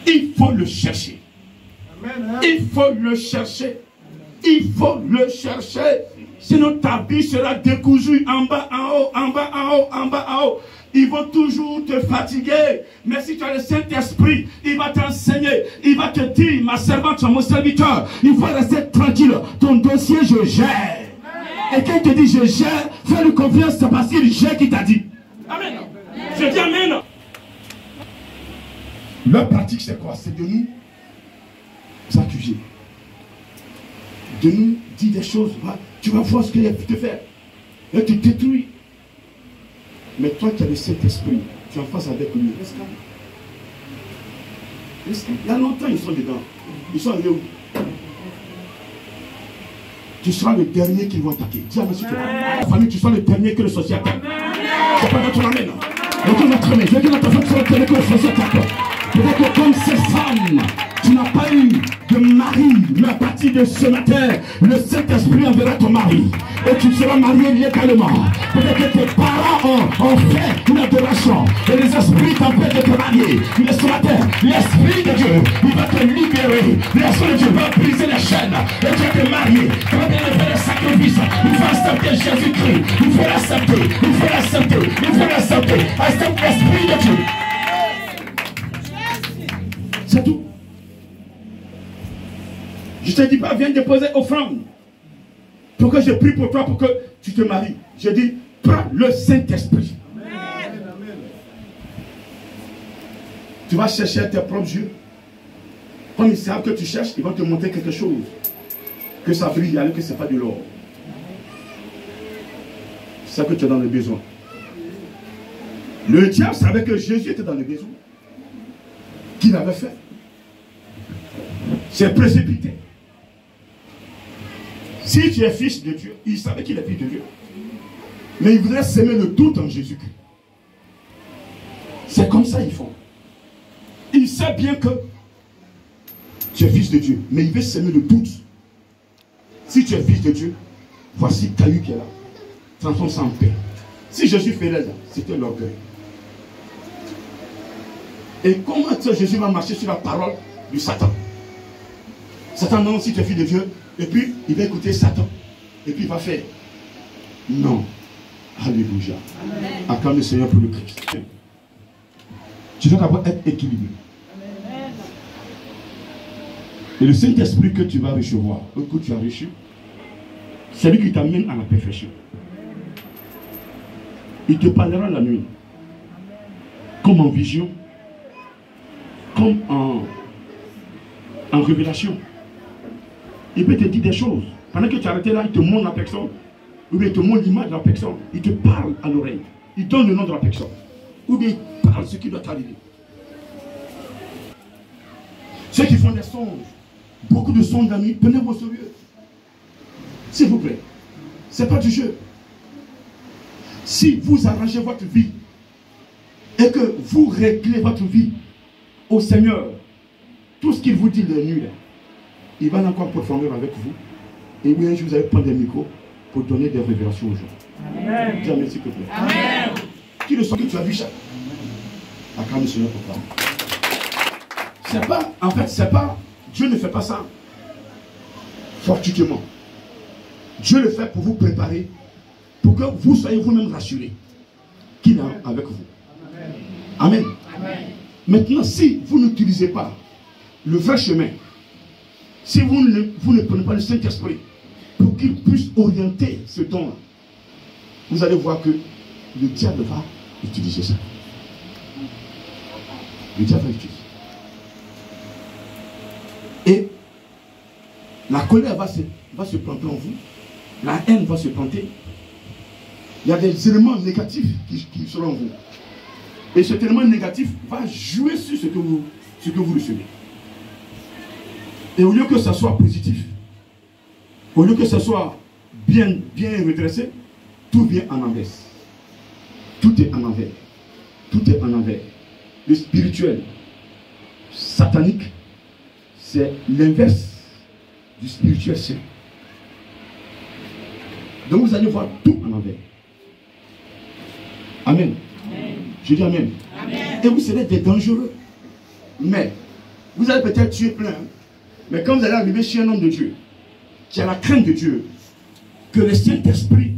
Il faut le chercher. Il faut le chercher. Il faut le chercher. Sinon ta vie sera décousue en bas, en haut, en bas, en haut, en bas, en haut. Ils vont toujours te fatiguer. Mais si tu as le Saint-Esprit, il va t'enseigner. Il va te dire, ma servante, mon serviteur, il faut rester tranquille. Ton dossier, je gère. Et quand il te dit je gère, fais-lui confiance, c'est parce qu'il gère qui t'a dit. Amen. Je dis amen. Leur pratique, c'est quoi? C'est de nous accuser. De nous dire des choses. Tu vas voir ce qu'il a pu te faire. Et tu détruis. Mais toi qui as le Saint-Esprit, tu es en face avec lui. Reste calme. Reste calme. Il y a longtemps, ils sont dedans. Ils sont allés où? Tu seras le dernier qu'ils vont attaquer. Dis à monsieur, ta famille, tu seras le dernier que le sorcier attaque. C'est pas notre amène. Et notre amène. Je veux que notre femme soit le dernier que le sorcier attaque. Peut-être que comme ces femmes, tu n'as pas eu de mari, mais à partir de ce matin, le Saint-Esprit enverra ton mari. Et tu seras marié légalement. Peut-être que tes parents ont fait une adoration. Et les esprits t'empêchent de te marier. Mais ce matin, l'Esprit de Dieu, il va te libérer. L'Esprit de Dieu va briser les chaînes. Et tu vas te marier. Tu vas bien faire le sacrifice. Il faut accepter Jésus-Christ. Il faut l'accepter. Il faut l'accepter. Il faut l'accepter. Accepte l'Esprit de Dieu. C'est tout. Je te dis pas, viens déposer offrande. Pour que je prie pour toi, pour que tu te maries. Je dis, prends le Saint-Esprit. Tu vas chercher tes propres yeux. Comme ils savent que tu cherches, ils vont te montrer quelque chose. Que ça brille, alors que ce n'est pas de l'or. C'est ça que tu es dans le besoin. Le diable savait que Jésus était dans le besoin. Qu'il avait fait. C'est précipité. Si tu es fils de Dieu, il savait qu'il est fils de Dieu. Mais il voudrait semer le doute en Jésus-Christ. C'est comme ça ils font. Il sait bien que tu es fils de Dieu, mais il veut semer le doute. Si tu es fils de Dieu, voici Caillou qui est là. Transforme ça en paix. Si Jésus fait là, c'était l'orgueil. Et comment Jésus va marcher sur la parole du Satan? Satan, non, si tu es fils de Dieu, et puis il va écouter Satan. Et puis il va faire. Non. Alléluia. Acclame le Seigneur pour le Christ. Tu dois d'abord être équilibré. Amen. Et le Saint-Esprit que tu vas recevoir, que tu as reçu, c'est lui qui t'amène à la perfection. Il te parlera la nuit. Comme en vision. Comme en révélation. Il peut te dire des choses. Pendant que tu es arrêté là, il te montre la personne. Ou bien il te montre l'image de la personne. Il te parle à l'oreille. Il donne le nom de la personne. Ou bien il parle ce qui doit t'arriver. Ceux qui font des songes, beaucoup de songes d'amis, prenez-vous au sérieux. S'il vous plaît. Ce n'est pas du jeu. Si vous arrangez votre vie et que vous réglez votre vie au Seigneur, tout ce qu'il vous dit de nul, il va encore performer avec vous. Et bien, je vous allez prendre des micros pour donner des révélations aux gens. Amen. Dis Amen, s'il te plaît. Amen. Qui le sent que tu as vu ça? Acclame le Seigneur pour toi. C'est pas, en fait, c'est pas, Dieu ne fait pas ça fortuitement. Dieu le fait pour vous préparer, pour que vous soyez vous-même rassurés qu'il est avec vous. Amen. Amen. Maintenant, si vous n'utilisez pas le vrai chemin, si vous ne prenez pas le Saint-Esprit pour qu'il puisse orienter ce don-là, vous allez voir que le diable va utiliser ça. Le diable va utiliser. Et la colère va se planter en vous. La haine va se planter. Il y a des éléments négatifs qui seront en vous. Et cet élément négatif va jouer sur ce que vous recevez. Et au lieu que ça soit positif, au lieu que ça soit bien redressé, tout vient en envers. Tout est en envers. Tout est en envers. Le spirituel, satanique, c'est l'inverse du spirituel saint. Donc vous allez voir tout en envers. Amen. Amen. Je dis amen. Amen. Et vous serez des dangereux. Mais vous allez peut-être tuer plein. Mais quand vous allez arriver chez un homme de Dieu, qui a la crainte de Dieu, que le Saint-Esprit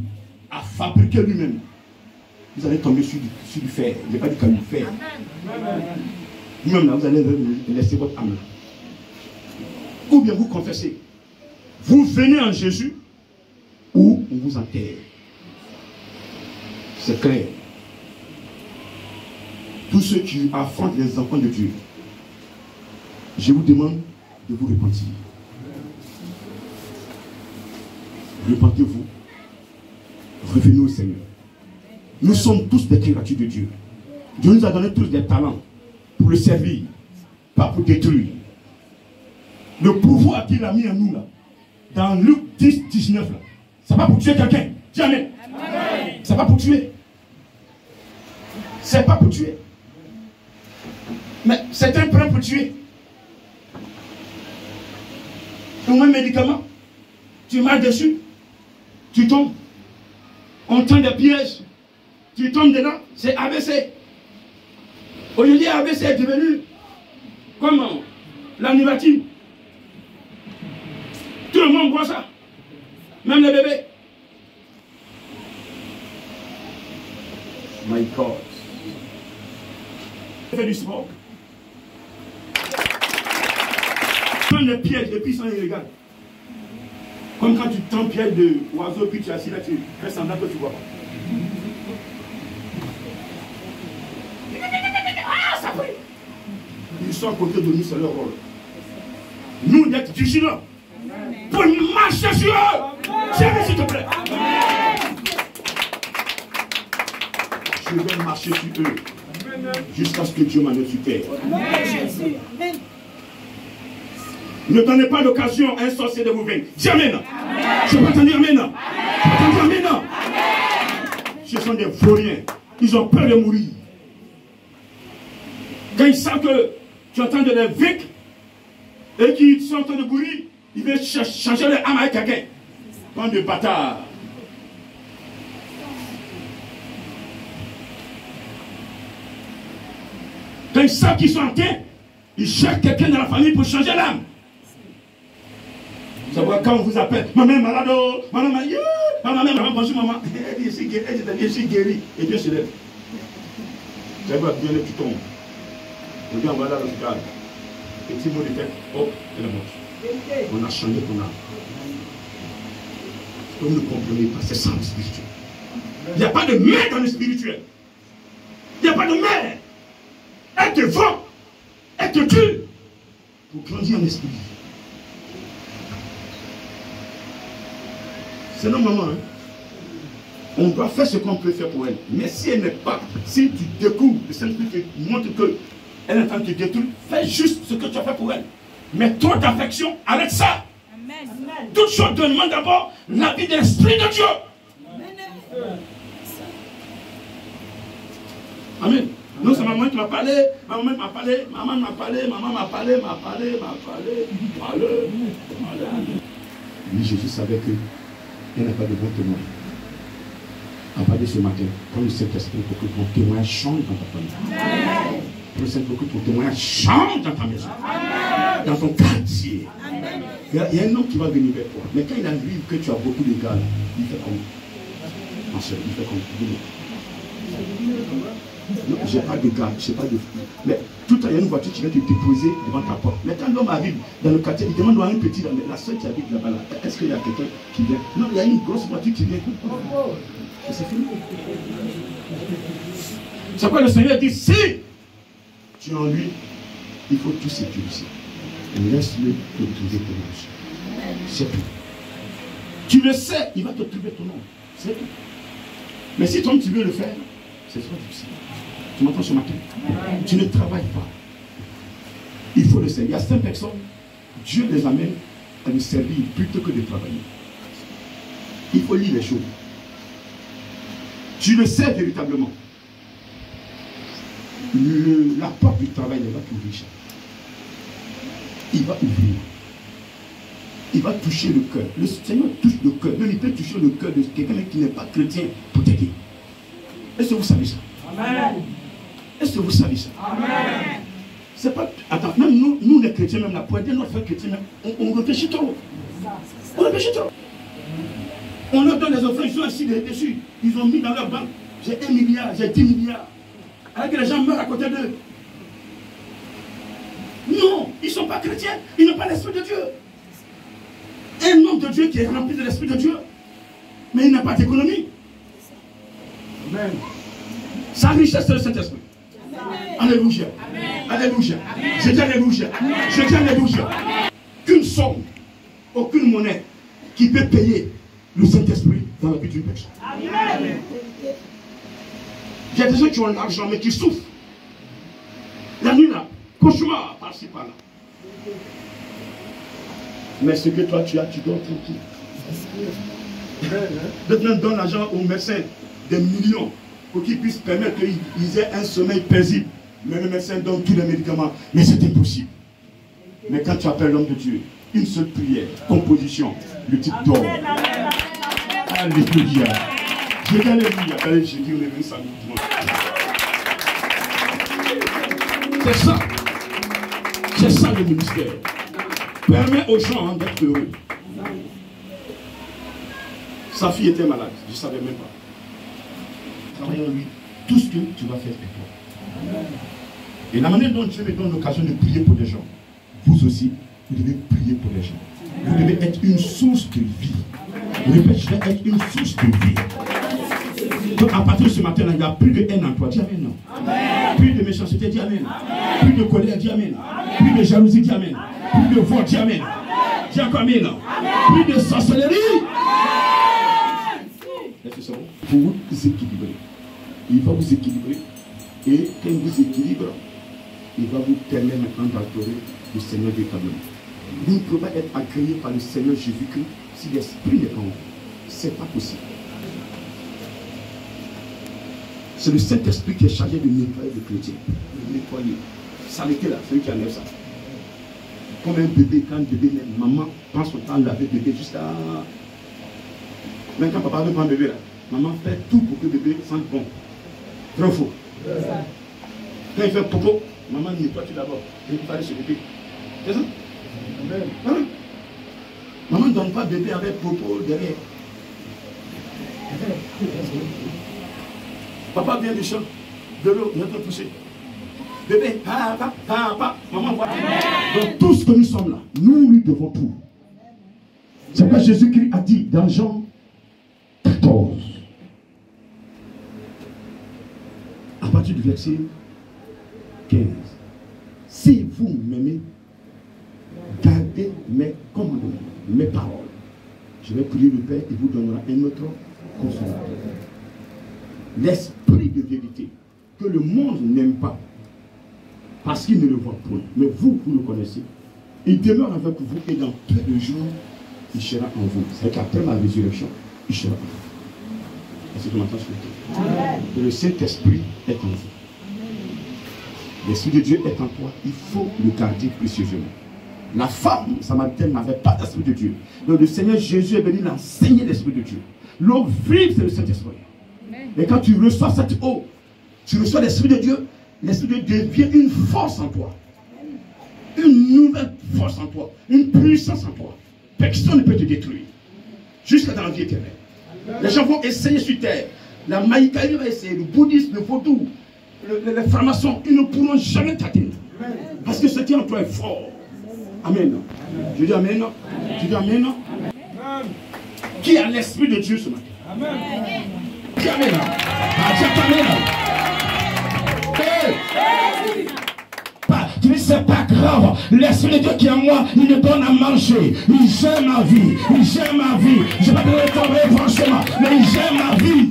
a fabriqué lui-même, vous allez tomber sur du fer. Je n'ai pas dit comme du fer. Vous-même là, vous allez laisser votre âme. Ou bien vous confessez. Vous venez en Jésus, ou on vous enterre. C'est clair. Tous ceux qui affrontent les enfants de Dieu, je vous demande de vous repentir. Repentez-vous. Revenez au Seigneur. Nous sommes tous des créatures de Dieu. Dieu nous a donné tous des talents pour le servir, pas pour détruire. Le pouvoir qu'il a mis en nous là, dans Luc 10, 19 là, c'est pas pour tuer quelqu'un. Jamais. C'est pas pour tuer. C'est pas pour tuer. Mais c'est un prêt pour tuer. Un médicament, tu marches dessus, tu tombes. On tend des pièges, tu tombes dedans, c'est ABC. Aujourd'hui, ABC est devenu comme la nivatine. Tout le monde voit ça. Même les bébés. My God. Fais du sport. Prends les pièges de puissants illégales. Comme quand tu tends piège de oiseau, puis tu es assis là, tu fais semblant que tu vois pas. Ah, ça brille. Ils sont à côté de nous, c'est leur rôle. Nous d'être vigilants. Pour marcher sur eux. Tiens, s'il te plaît. Je vais marcher sur eux. Jusqu'à ce que Dieu m'amène sur terre. Ne donnez pas l'occasion à un sorcier de vous vaincre. Dis amen. Je ne peux pas t'en dire amen. Je ne peux pas t'en dire amen. Ce sont des vauriens. Ils ont peur de mourir. Quand ils savent que tu es en train de les vaincre et qu'ils sont en train de mourir, ils veulent changer leur âme avec quelqu'un. Bande de bâtards. Quand ils savent qu'ils sont atteints, ils cherchent quelqu'un dans la famille pour changer l'âme. Vous savez, quand on vous appelle, maman est malade, maman est malade, maman, bonjour maman, elle dit, je suis guéri. Et Dieu se lève. Ça va bien le piton. On dit, on va là à l'hôpital. Petit mot de tête, hop, elle est morte. On a changé ton âme. Vous ne comprenez pas, c'est ça le spirituel. Il n'y a pas de mère dans le spirituel. Il n'y a pas de mère. Elle te vend, elle te tue pour grandir en esprit. C'est non maman. Hein? On doit faire ce qu'on peut faire pour elle. Mais si elle n'est pas, si tu découvres, le Saint-Esprit te montre qu'elle est en train de te détruire, fais juste ce que tu as fait pour elle. Mais trop d'affection, arrête ça. Amen. Toute chose demande d'abord la vie de l'Esprit de Dieu. Amen. Amen. Non, c'est maman qui m'a parlé, maman m'a parlé, maman m'a parlé, maman m'a parlé, m'a parlé. Oui, Jésus savait qu'il n'y a pas de bon témoin. À partir de ce matin, quand le Saint-Esprit pour que ton témoignage change dans ta famille. Pour le Saint-Esprit pour que ton témoignage change dans ta maison. Dans ton quartier. Il y a un homme qui va venir vers toi. Mais quand il arrive que tu as beaucoup de gars, il fait comme. Ma soeur, il fait comme. Non, j'ai pas de gars, j'ai pas de filles. Mais tout à l'heure, il y a une voiture qui vient te déposer devant ta porte. Mais quand l'homme arrive dans le quartier, il demande à un petit, la soeur qui habite là-bas, est-ce qu'il y a quelqu'un qui vient? Non, il y a une grosse voiture qui vient. Et c'est fini. C'est pourquoi le Seigneur dit, si tu es en lui, il faut tout sécuriser. Laisse-le te trouver ton nom. C'est tout. Tu le sais, il va te trouver ton nom. C'est tout. Mais si toi tu veux le faire, c'est trop difficile. Tu m'entends ce matin? Tu ne travailles pas. Il faut le servir. Il y a certaines personnes, Dieu les amène à le servir plutôt que de travailler. Il faut lire les choses. Tu le sais véritablement. La porte du travail ne va t'ouvrir. Il va ouvrir. Il va toucher le cœur. Le Seigneur touche le cœur. Même il peut toucher le cœur de quelqu'un qui n'est pas chrétien pour t'aider. Est-ce que vous savez ça? Amen. Est-ce que vous savez ça? Amen. C'est pas. Attends, même nous les chrétiens, même là, pour aider notre frère chrétien, on réfléchit trop. On réfléchit trop. On leur donne les offrandes, ils sont assis dessus. Ils ont mis dans leur banque. J'ai 1 milliard, j'ai 10 milliards. Alors que les gens meurent à côté d'eux. Non, ils ne sont pas chrétiens. Ils n'ont pas l'esprit de Dieu. Un homme de Dieu qui est rempli de l'esprit de Dieu, mais il n'a pas d'économie. Amen. Sa richesse, c'est le Saint-Esprit. Alléluia. Alléluia. Je dis alléluia. Je dis alléluia. Qu'une somme, aucune monnaie qui peut payer le Saint-Esprit dans la vie d'une personne. Amen. Il y a des gens qui ont l'argent mais qui souffrent. La nuit là, cauchemar par-ci par-là. Mais ce que toi tu as, tu dors tranquille. Maintenant, donne l'argent aux médecins des millions pour qu'ils puissent permettre qu'ils aient un sommeil paisible. Mais le médecin donne tous les médicaments. Mais c'est impossible. Mais quand tu appelles l'homme de Dieu, une seule prière, composition, le type dort. Alléluia. Je dis alléluia. Allez, je dis, on est venu samedi. C'est ça. C'est ça le ministère. Permet aux gens d'être heureux. Sa fille était malade, je ne savais même pas. Travaillons lui, tout ce que tu vas faire pour toi. Et la manière dont Dieu me donne l'occasion de prier pour les gens, vous aussi, vous devez prier pour les gens. Vous devez être une source de vie. Je répète, je vais être une source de vie. Donc à partir de ce matin, il n'y a plus de haine en toi. Dis amen. Non. Amen. Plus de méchanceté, dis amen. Amen. Plus de colère, dis amen. Amen. Plus de jalousie, dis amen. Amen. Plus de voix, dis amen. Dis encore amen. Amen. Plus de sorcellerie. Est-ce que c'est bon? Pour vous équilibrer. Il va vous équilibrer. Et quand il vous équilibre, il va vous permettre maintenant d'adorer le Seigneur véritablement. Vous ne pouvez pas être agréé par le Seigneur Jésus-Christ si l'Esprit n'est pas en vous. Ce n'est pas possible. C'est le Saint-Esprit qui est chargé de nettoyer le chrétien. De nettoyer. Ça l'était là, celui qui enlève ça. Comme un bébé, quand un bébé naît, maman prend son temps à laver le bébé jusqu'à. Même quand papa veut prendre le bébé là, maman fait tout pour que le bébé sente bon. Vrai ou faux? Quand il fait popo, maman nettoie tout d'abord. Et il fallait ce bébé. C'est ça? Voilà. Maman ne donne pas bébé avec popo derrière. Papa vient du champ, de l'eau, il est en train de pousser. Bébé, papa, maman voit. Donc tout ce que nous sommes là, nous lui devons tout. C'est pourquoi Jésus-Christ a dit dans Jean 14, à partir du verset 15, si vous m'aimez, gardez mes commandements, mes paroles. Je vais prier le Père et vous donnera un autre consolateur. L'esprit de vérité que le monde n'aime pas parce qu'il ne le voit point. Mais vous, vous le connaissez. Il demeure avec vous et dans peu de jours, il sera en vous. C'est qu'après ma résurrection, il sera en vous. Est-ce que tu m'entends ce que je dis? Le Saint-Esprit est en vous. L'Esprit de Dieu est en toi. Il faut le garder précieusement. La femme samaritaine n'avait pas d'Esprit de Dieu. Donc le Seigneur Jésus est venu l'enseigner l'Esprit de Dieu. L'eau vive, c'est le Saint-Esprit. Et quand tu reçois cette eau, tu reçois l'Esprit de Dieu, l'Esprit de Dieu devient une force en toi. Une nouvelle force en toi. Une puissance en toi. Personne ne peut te détruire. Jusqu'à dans la vie éternelle. Les gens vont essayer sur terre. La maïkaï va essayer, le bouddhisme, le vaudou, les francs-maçons, ils ne pourront jamais t'atteindre. Parce que ce qui est en toi est fort. Amen. Je dis amen. Je dis amen. Qui a l'Esprit de Dieu ce matin? Amen. Qui a amen? Tu dis c'est pas grave, l'Esprit de Dieu qui est en moi, il me donne à manger, il gère ma vie, il gère ma vie. Je ne vais pas te travailler franchement, mais il gère ma vie.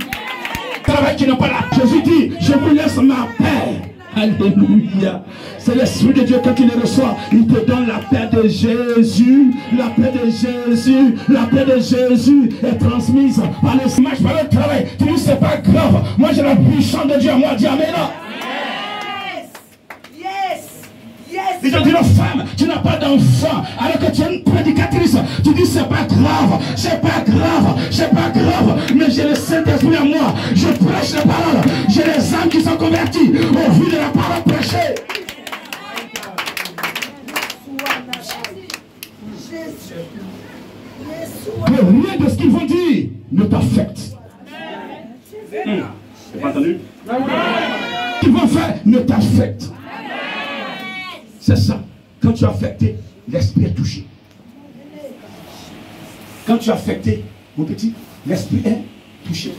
Travail qui n'a pas la. Jésus dit, je vous laisse ma paix. Alléluia. C'est l'Esprit de Dieu quand il le reçoit, il te donne la paix de Jésus. La paix de Jésus, la paix de Jésus est transmise par le match, par le travail. Tu dis c'est pas grave, moi j'ai la puissance de Dieu, moi dis amen. Ils ont dit, non, femme, tu n'as pas d'enfant, alors que tu es une prédicatrice. Tu dis, c'est pas grave, c'est pas grave, c'est pas grave, mais j'ai le Saint-Esprit en moi. Je prêche la parole. J'ai les âmes qui sont converties au vu de la parole prêchée. Que rien de ce qu'ils vont dire ne t'affecte. C'est pas entendu? Ce qu'ils vont faire ne t'affecte. C'est ça. Quand tu es affecté, l'esprit est touché. Quand tu es affecté, mon petit, l'esprit est touché.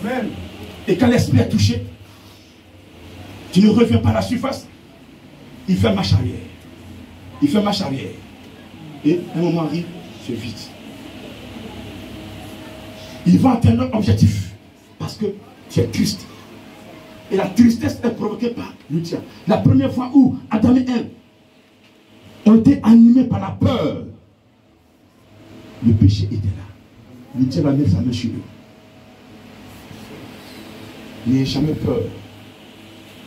Amen. Et quand l'esprit est touché, tu ne reviens pas à la surface. Il fait marche arrière. Il fait marche arrière. Et un moment arrive, c'est vite. Il va atteindre un objectif. Parce que tu es triste. Et la tristesse est provoquée par le diable. La première fois où Adam et Ève ont été animés par la peur, le péché était là. Le diable a mis sa main sur eux. N'ayez jamais peur.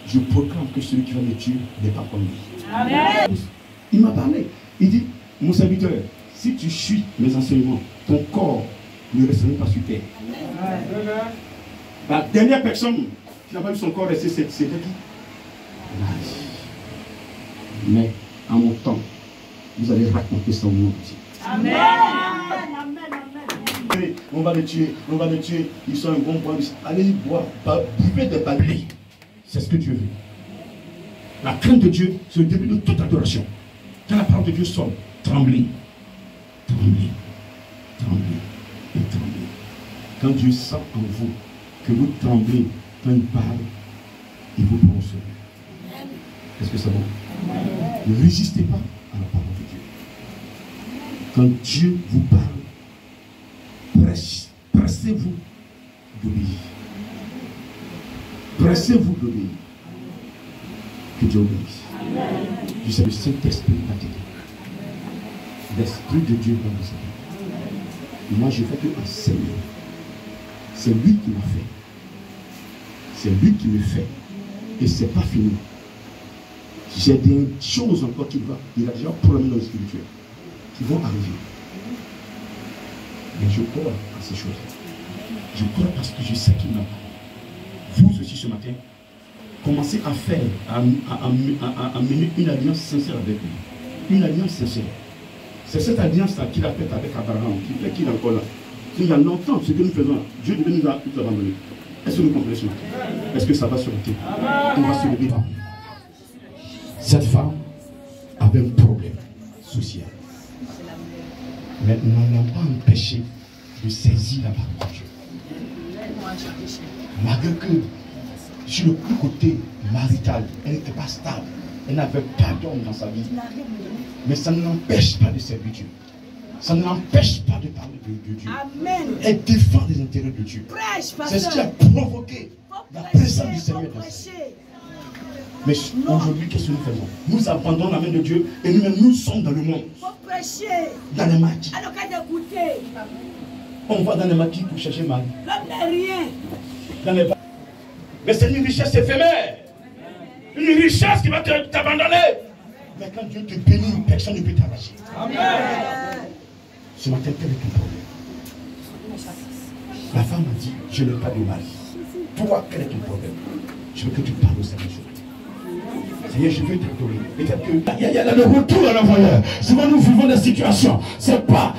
Je proclame que celui qui va me tuer n'est pas comme lui. Amen. Il m'a parlé. Il dit, mon serviteur, si tu suis mes enseignements, ton corps ne restera pas sur terre. Amen. La dernière personne qui n'a pas vu son corps rester, c'était qui? Mais en mon temps, vous allez raconter ça au monde. Amen. Amen. On va les tuer, on va les tuer. Ils sont un bon point. Allez boire, buvez des balais. C'est ce que Dieu veut. La crainte de Dieu, c'est le début de toute adoration. Quand la parole de Dieu sort, tremblez, tremblez, tremblez et tremblez. Quand Dieu sent en vous que vous tremblez, quand il parle, il vous prend au sérieux. Est-ce que c'est bon? Ne résistez pas à la parole de Dieu. Quand Dieu vous parle, pressez-vous d'obéir. Pressez-vous d'obéir. Que Dieu obéisse. Je sais que le Saint-Esprit va t'aider. L'Esprit de Dieu va vous aider. Moi, je ne fais que enseigner. C'est lui qui m'a fait. C'est lui qui me fait. Et ce n'est pas fini. J'ai des choses encore qui vont. Il a déjà promis dans le spirituel. Qui vont arriver. Mais je crois à ces choses. Je crois parce que je sais qu'il m'a. Vous aussi ce matin, commencez à faire, à mener une alliance sincère avec lui. Une alliance sincère. C'est cette alliance-là qu'il a faite avec Abraham, qui fait qu'il est encore là. Il y a longtemps, ce que nous faisons, Dieu devait nous abandonner. Est-ce que nous comprenons ce matin? Est-ce que ça va se lever? On va se lever. Cette femme avait un problème social. Mais nous n'allons pas empêcher de saisir la parole de Dieu. Malgré que sur le côté marital, elle n'était pas stable. Elle n'avait pas d'homme dans sa vie. Mais ça ne l'empêche pas de servir Dieu. Ça ne l'empêche pas de parler de Dieu. Amen. Elle défend les intérêts de Dieu. C'est ce qui a provoqué la présence du Seigneur dans sa vie. Mais aujourd'hui, qu'est-ce que nous faisons? Nous abandonnons la main de Dieu et nous-mêmes, nous sommes dans le monde. Dans les maquis. On va dans les maquis pour chercher Marie. Dans les... Mais c'est une richesse éphémère. une richesse qui va t'abandonner. Mais quand Dieu te bénit, personne ne peut t'arracher. Ce matin, quel est ton problème? La femme a dit, je n'ai pas de mari. Toi, quel est ton problème? Je veux que tu parles au Seigneur. Seigneur, je veux t'adorer. Il y a le retour à l'envoyeur. Souvent, nous vivons des situations. C'est pas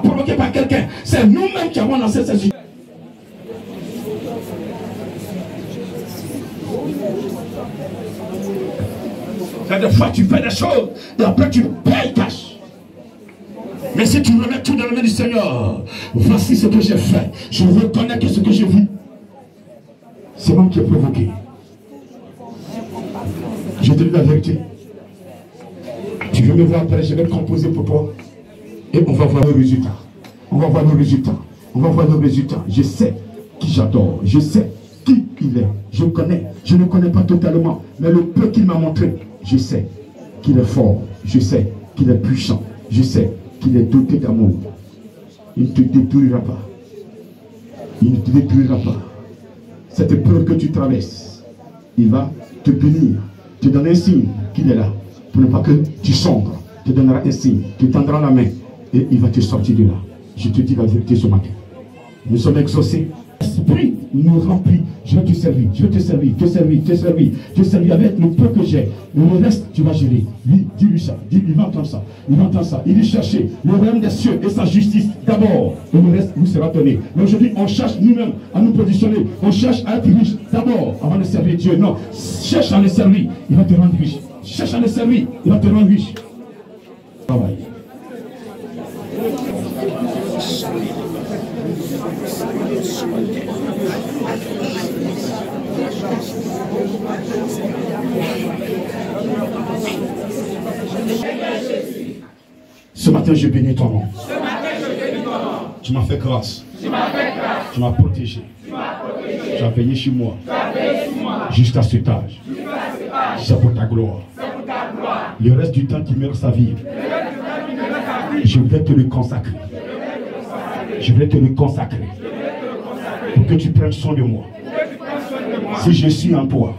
provoqué par quelqu'un. C'est nous-mêmes qui avons lancé ces situations. Des fois, tu fais des choses et après, tu payes cash. Mais si tu remets tout dans les mains du Seigneur, voici ce que j'ai fait. Je reconnais que ce que j'ai vu, c'est moi qui ai provoqué. Je te dis la vérité. Tu veux me voir après, je vais te composer pour toi. Et on va voir le résultat. On va voir le résultat. On va voir le résultat. Je sais qui j'adore. Je sais qui il est. Je connais. Je ne connais pas totalement. Mais le peu qu'il m'a montré, je sais qu'il est fort. Je sais qu'il est puissant. Je sais qu'il est doté d'amour. Il ne te détruira pas. Il ne te détruira pas. Cette peur que tu traverses, il va te bénir. Te donner un signe qu'il est là. Pour ne pas que tu sombres. Te donnera un signe. Te tendra la main. Et il va te sortir de là. Je te dis la vérité ce matin. Nous sommes exaucés. L'Esprit nous remplit. Je vais te servir. Je vais te servir. Te servir. Te servir. Te servir avec le peu que j'ai. Le reste, tu vas gérer. Lui, dis-lui ça. Il va entendre ça. Il va entendre ça. Il dit chercher le royaume des cieux et sa justice d'abord. Et le reste vous sera donné. Mais aujourd'hui, on cherche nous-mêmes à nous positionner. On cherche à être riche d'abord avant de servir Dieu. Non. Cherche à le servir. Il va te rendre riche. Cherche à le servir. Il va te rendre riche. Travail. Ce matin, je bénis ton nom. Tu m'as fait grâce. Tu m'as protégé. Tu as veillé sur moi. Jusqu'à cet âge. C'est pour ta gloire. Le reste du temps qui me reste à vivre, je vais te le consacrer. Je vais te le consacrer. Pour que tu prennes soin de moi. Si je suis en toi,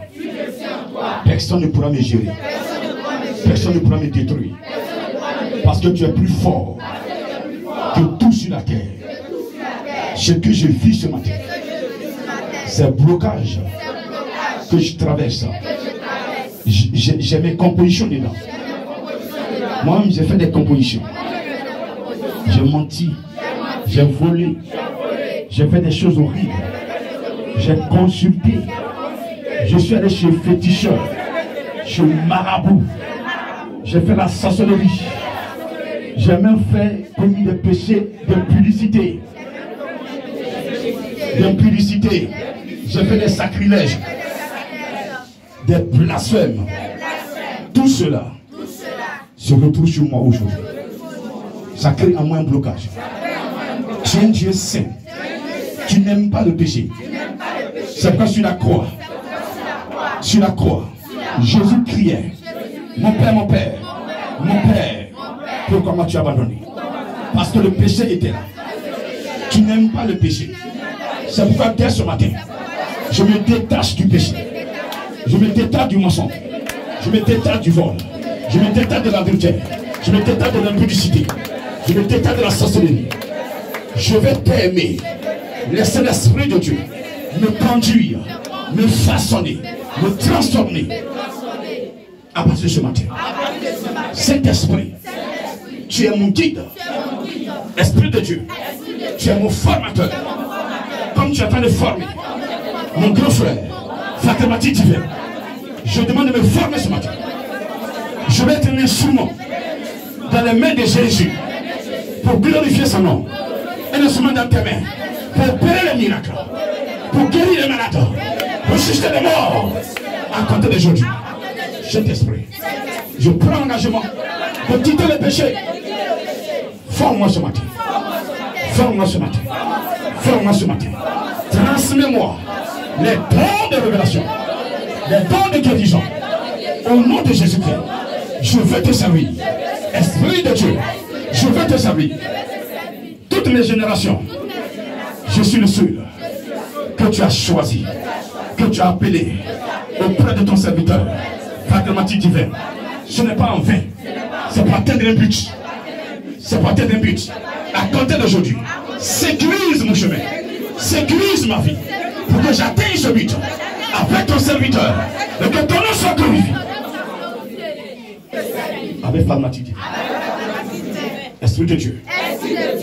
personne ne pourra me gérer. Personne ne pourra me détruire. Parce que tu es plus fort que tout sur la terre. Ce que je vis ce matin, c'est blocage que je traverse. J'ai mes compositions dedans. Moi-même, j'ai fait des compositions. J'ai menti. J'ai volé. J'ai fait des choses horribles. J'ai consulté. Je suis allé chez féticheur, chez marabout. J'ai fait la sorcellerie. J'ai même commis des péchés d'impudicité. D'impudicité. J'ai fait des sacrilèges. Des blasphèmes. Tout cela se retrouve sur moi aujourd'hui. Ça crée en moi un blocage. Tu es un Dieu saint. Tu n'aimes pas le péché. C'est pourquoi sur la croix, Jésus criait, mon Père, mon Père, mon Père, pourquoi m'as-tu abandonné? Parce que le péché était là. Tu n'aimes pas le péché. C'est pourquoi dès ce matin, je me détache du péché. Je me détache du mensonge. Je me détache du vol. Je me détache de l'adultère. Je me détache de l'impudicité. Je me détache de la sorcellerie. Je vais t'aimer. Laissez l'Esprit de Dieu me conduire, me façonner, me transformer. À partir de ce matin, cet esprit, tu es mon guide. Esprit de Dieu, tu es mon formateur. Comme tu es en train de former mon grand frère, Fatima Divin, je demande de me former ce matin. Je vais être un instrument dans les mains de Jésus pour glorifier son nom. Un instrument dans tes mains pour opérer les miracles, pour guérir les malades, pour susciter les morts à compter d'aujourd'hui. Cet esprit, je prends l'engagement de quitter le péché. Forme-moi ce matin. Forme-moi ce matin. Forme-moi ce matin. Transmets-moi les dons de révélation, les dons de guérison. Au nom de Jésus-Christ, je veux te servir. Esprit de Dieu, je veux te servir. Toutes les générations, je suis le seul que tu as choisi que tu as appelé auprès de ton serviteur, pragmatique divin, ce n'est pas en vain. C'est pour atteindre un but. C'est pour atteindre un but. À compter d'aujourd'hui, sécurise mon chemin, sécurise ma vie, pour que j'atteigne ce but avec ton serviteur, et que ton nom soit glorifié. Avec pragmatique divin. Esprit de Dieu,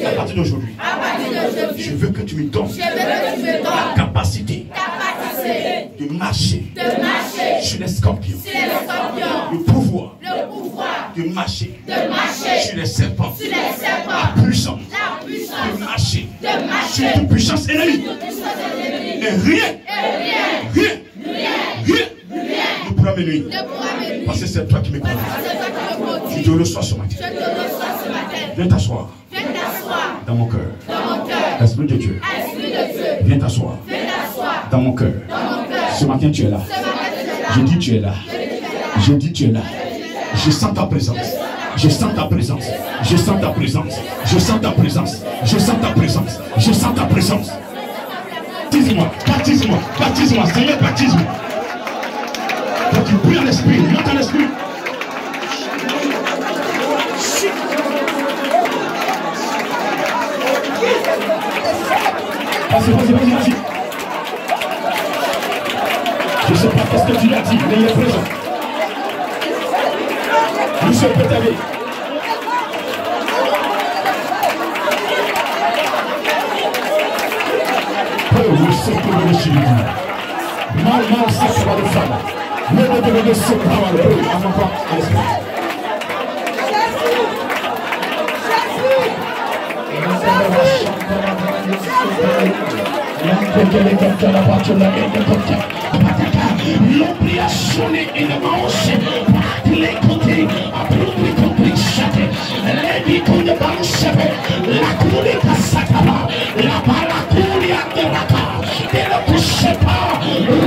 à partir d'aujourd'hui, je veux que tu me donnes la capacité de marcher sur les scorpions, le pouvoir de marcher sur les serpents, la puissance de marcher sur toute puissance ennemie. Et rien ne pourra me nuire. Parce que c'est toi qui me connais. Je te reçois ce matin. Viens t'asseoir dans mon cœur. Esprit de Dieu, viens t'asseoir dans mon cœur. Ce matin tu es là. Je dis tu es là. Je dis tu es là. Je sens ta présence. Je sens ta présence. Je sens ta présence. Je sens ta présence. Je sens ta présence. Je sens ta présence. Baptise-moi. Baptise-moi. Baptise-moi. Seigneur, baptise-moi. Quand tu pries en l'esprit, monte en l'esprit. Vas-y. Je ne sais pas ce que tu l'as dit, mais il est présent. Nous sommes pétalés. Vous savez que le Chili. Mal, ça va de femme. Le de ce power, en encore à l'esprit. L'oubli a sonné et le manche par les côtés, après le complicité, les bicons de Bansebe, la couille de Sakaba, la balacouille de Raka, et le couche pas,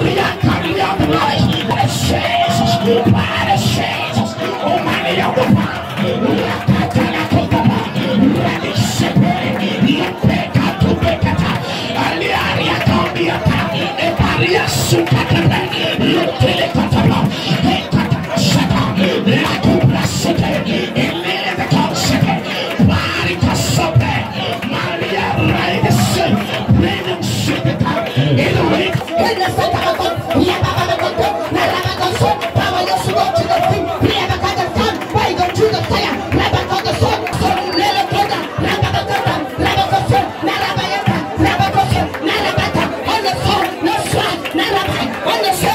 rien qu'à de life, les choses, pas les choses, au manière de pas, la tête à la côte, la discipline, le pécat tout pécata, aliaria cambiata, et paria sous-catapé. Le télécatapla, et catachata, la coupe la sauté, et l'élève comme c'était, Marita Sope, Maria Raïdesse, Brennan Sudeta, et le Rick, et le Santa, il y a pas de côté, la Ramaganso, Power of Sugar to the Thing, we have a kind of fun, why go to the fire, Rabaco the Sun, Lelacoda, Rabacota, Rabacosa, Narabayata, Rabacosa, Narabata, on the phone, no swag, Narabai, on the show.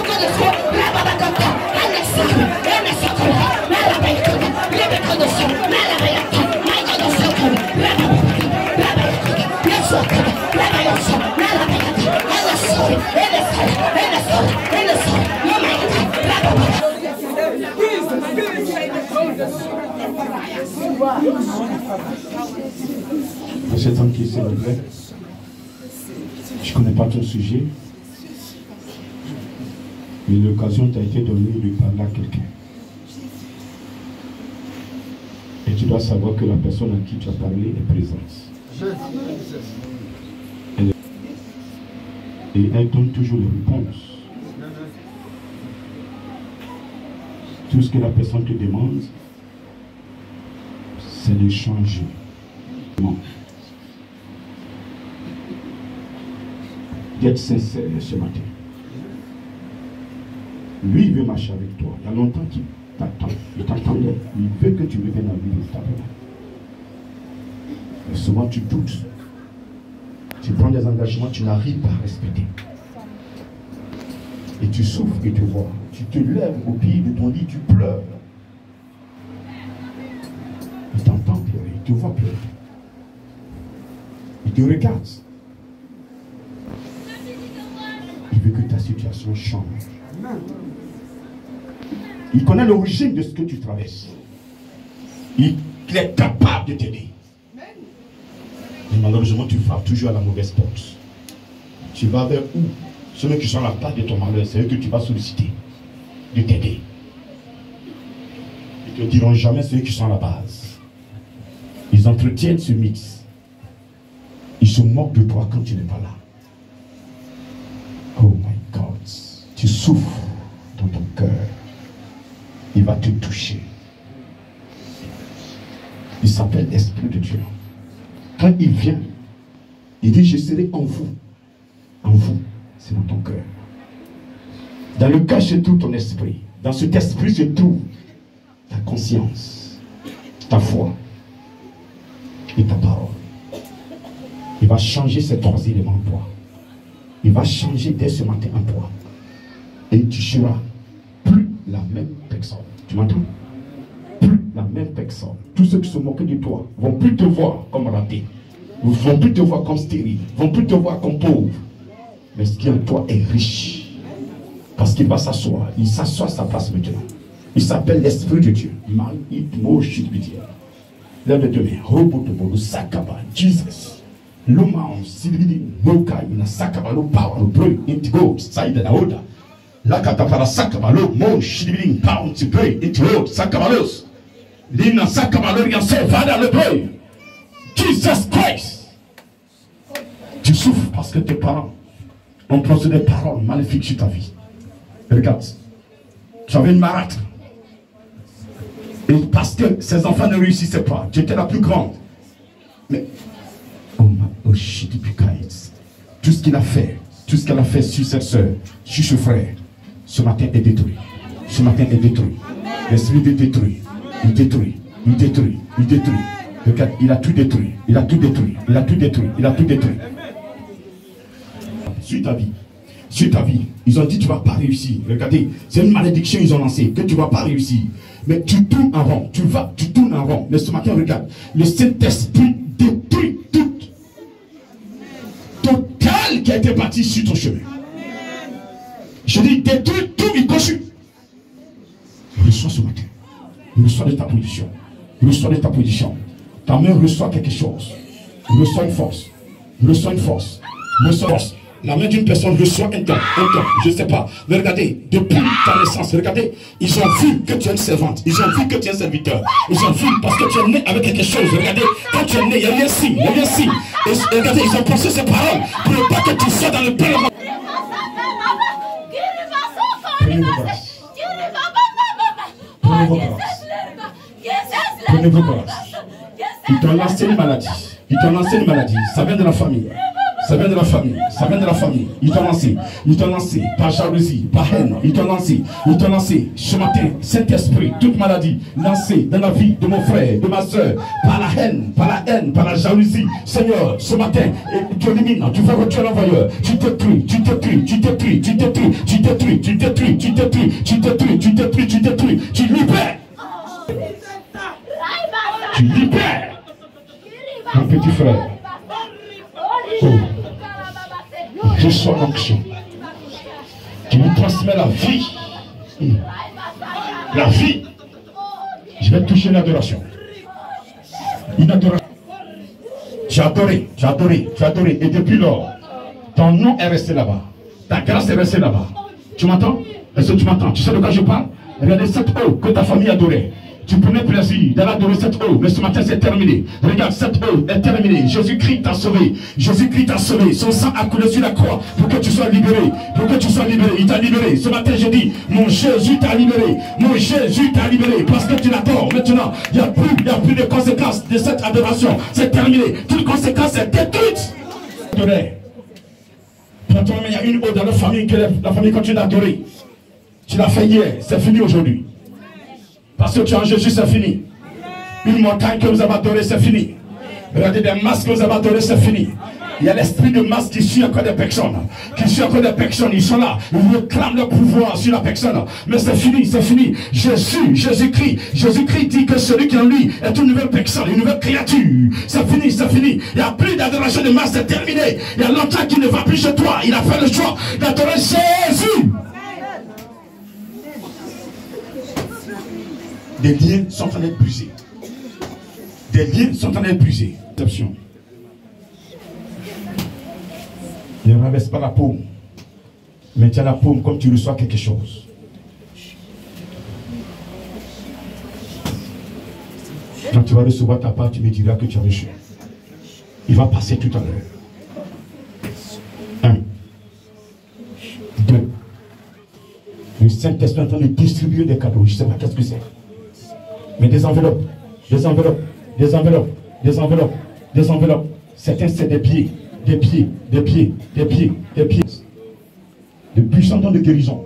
Pour cet homme qui s'est levé, je ne connais pas ton sujet, mais l'occasion t'a été donnée de parler à quelqu'un. Et tu dois savoir que la personne à qui tu as parlé est présente. Et elle donne toujours les réponses. Tout ce que la personne te demande, c'est de changer. D'être sincère ce matin. Lui, il veut marcher avec toi. Il y a longtemps qu'il t'attend. Il t'attendait. Il veut que tu reviennes à lui de ta vie. Mais souvent, tu doutes. Tu prends des engagements, tu n'arrives pas à respecter. Et tu souffres et tu vois. Tu te lèves au pied de ton lit, tu pleures. Il t'entend pleurer, il te voit pleurer. Il te regarde. Il veut que ta situation change. Il connaît l'origine de ce que tu traverses. Il est capable de t'aider. Mais malheureusement, tu frappes toujours à la mauvaise porte. Tu vas vers où? Ceux qui sont à la base de ton malheur, c'est eux que tu vas solliciter de t'aider. Ils ne te diront jamais ceux qui sont à la base. Ils entretiennent ce mythe. Ils se moquent de toi quand tu n'es pas là. Oh my God. Tu souffres dans ton cœur. Il va te toucher. Il s'appelle l'Esprit de Dieu. Quand il vient, il dit, je serai en vous. En vous, c'est dans ton cœur. Dans le cœur se trouve ton esprit. Dans cet esprit se trouve ta conscience, ta foi et ta parole. Il va changer ces trois éléments en toi. Il va changer dès ce matin en toi. Et tu seras plus la même personne. Tu m'entends? Plus la même personne. Tous ceux qui se moquent de toi vont plus te voir comme raté. Vont plus te voir comme stérile. Vont plus te voir comme pauvre. Mais ce qui est en toi est riche. Parce qu'il va s'asseoir. Il s'assoit à sa place maintenant. Il s'appelle l'Esprit de Dieu. Lève les deux mains. Robotobo, Sakaba, Jesus. Lumao, Silvidi, Mokai, Sakaba, no power, no pray, Intigo, Side the Oda. Lakatapara Sakaba, no more, Shiving, pound to pray, Intigo, Sakabalos. Lina Sakaba, Yanse, Father, le pray. Jesus Christ. Tu souffres parce que tes parents ont prononcé des paroles maléfiques sur ta vie. Regarde, tu avais une marâtre. Et parce que ses enfants ne réussissaient pas, tu étais la plus grande. Mais, tout ce qu'il a fait, tout ce qu'elle a fait sur cette soeur, sur ce frère, ce matin est détruit. Ce matin est détruit. L'esprit est détruit. Il détruit. Il détruit. Il détruit. Regarde, il a tout détruit. Il a tout détruit. Il a tout détruit. Il a tout détruit. Suis ta vie. Suis ta vie. Ils ont dit tu ne vas pas réussir. Regardez, c'est une malédiction ils ont lancée, que tu ne vas pas réussir. Mais tu tournes en rond. Tu tournes en rond. Mais ce matin, regarde, le Saint-Esprit détruit tout total qui a été bâti sur ton chemin. Je dis détruit tout, il conçut. Reçois ce matin. Reçois de ta position. Reçois de ta position. Ta main reçoit quelque chose. Reçois une force. Reçois une force. Reçois une force. La main d'une personne reçoit un don, je ne sais pas. Mais regardez, depuis ta naissance, regardez, ils ont vu que tu es une servante, ils ont vu que tu es un serviteur, ils ont vu parce que tu es né avec quelque chose. Regardez, quand tu es né, il y a eu un signe, il y a eu un signe. Et regardez, ils ont pensé ces paroles pour ne pas que tu sois dans le plein. Prenez vos grâces. Prenez vos grâces. Prenez vos grâces. Ils t'ont lancé une maladie. Ils t'ont lancé une maladie. Ça vient de la famille. Ça vient de la famille, ça vient de la famille. Ils t'ont lancé par jalousie, par haine. Ils t'ont lancé ce matin, Saint-Esprit, toute maladie, lancée dans la vie de mon frère, de ma soeur, par la haine, par la jalousie. Seigneur, ce matin, tu élimines, tu fais retirer l'envoyeur. Tu détruis, tu libères. Tu libères. Mon petit frère. Oh. Reçois l'onction qui nous transmet la vie. La vie. Je vais toucher l'adoration. Une adoration. Tu as adoré. Et depuis lors, ton nom est resté là-bas. Ta grâce est restée là-bas. Tu m'entends? Est-ce que tu m'entends? Tu sais de quoi je parle? Regardez cette eau que ta famille adorait. Tu prenais plaisir d'adorer cette eau, mais ce matin c'est terminé. Regarde, cette eau est terminée. Jésus-Christ t'a sauvé. Jésus-Christ t'a sauvé. Son sang a coulé sur la croix pour que tu sois libéré. Pour que tu sois libéré. Il t'a libéré. Ce matin je dis, mon Jésus t'a libéré. Mon Jésus t'a libéré. Parce que tu l'adores. Maintenant, il n'y a plus de conséquences de cette adoration. C'est terminé. Toute conséquence est détruite. Pourtant, il y a une eau dans la famille que la famille continue d'adorer. Tu l'as fait hier. C'est fini aujourd'hui. Parce que tu es en Jésus, c'est fini. Une montagne que vous avez adorée, c'est fini. Regardez des masques que vous avez adorés, c'est fini. Il y a l'esprit de masse qui suit encore des personnes. Ils sont là. Ils réclament leur pouvoir sur la personne. Mais c'est fini, c'est fini. Jésus-Christ dit que celui qui est en lui est une nouvelle personne, une nouvelle créature. C'est fini, c'est fini. Il n'y a plus d'adoration de masse, c'est terminé. Il y a longtemps qu'il ne va plus chez toi. Il a fait le choix d'adorer Jésus. Des liens sont en train d'être brisés. Des liens sont en train d'être brisés. Attention. Ne rabaisse pas la paume. Mais tiens la paume comme tu reçois quelque chose. Quand tu vas recevoir ta part, tu me diras que tu as reçu. Il va passer tout à l'heure. 1, 2, Saint-Esprit est en train de distribuer des cadeaux. Je ne sais pas qu'est-ce que c'est. Mais des enveloppes, des enveloppes, des enveloppes, des enveloppes, des enveloppes. Certains, c'est des pieds, des pieds, des pieds, des pieds, des pieds. De puissants dons de guérison.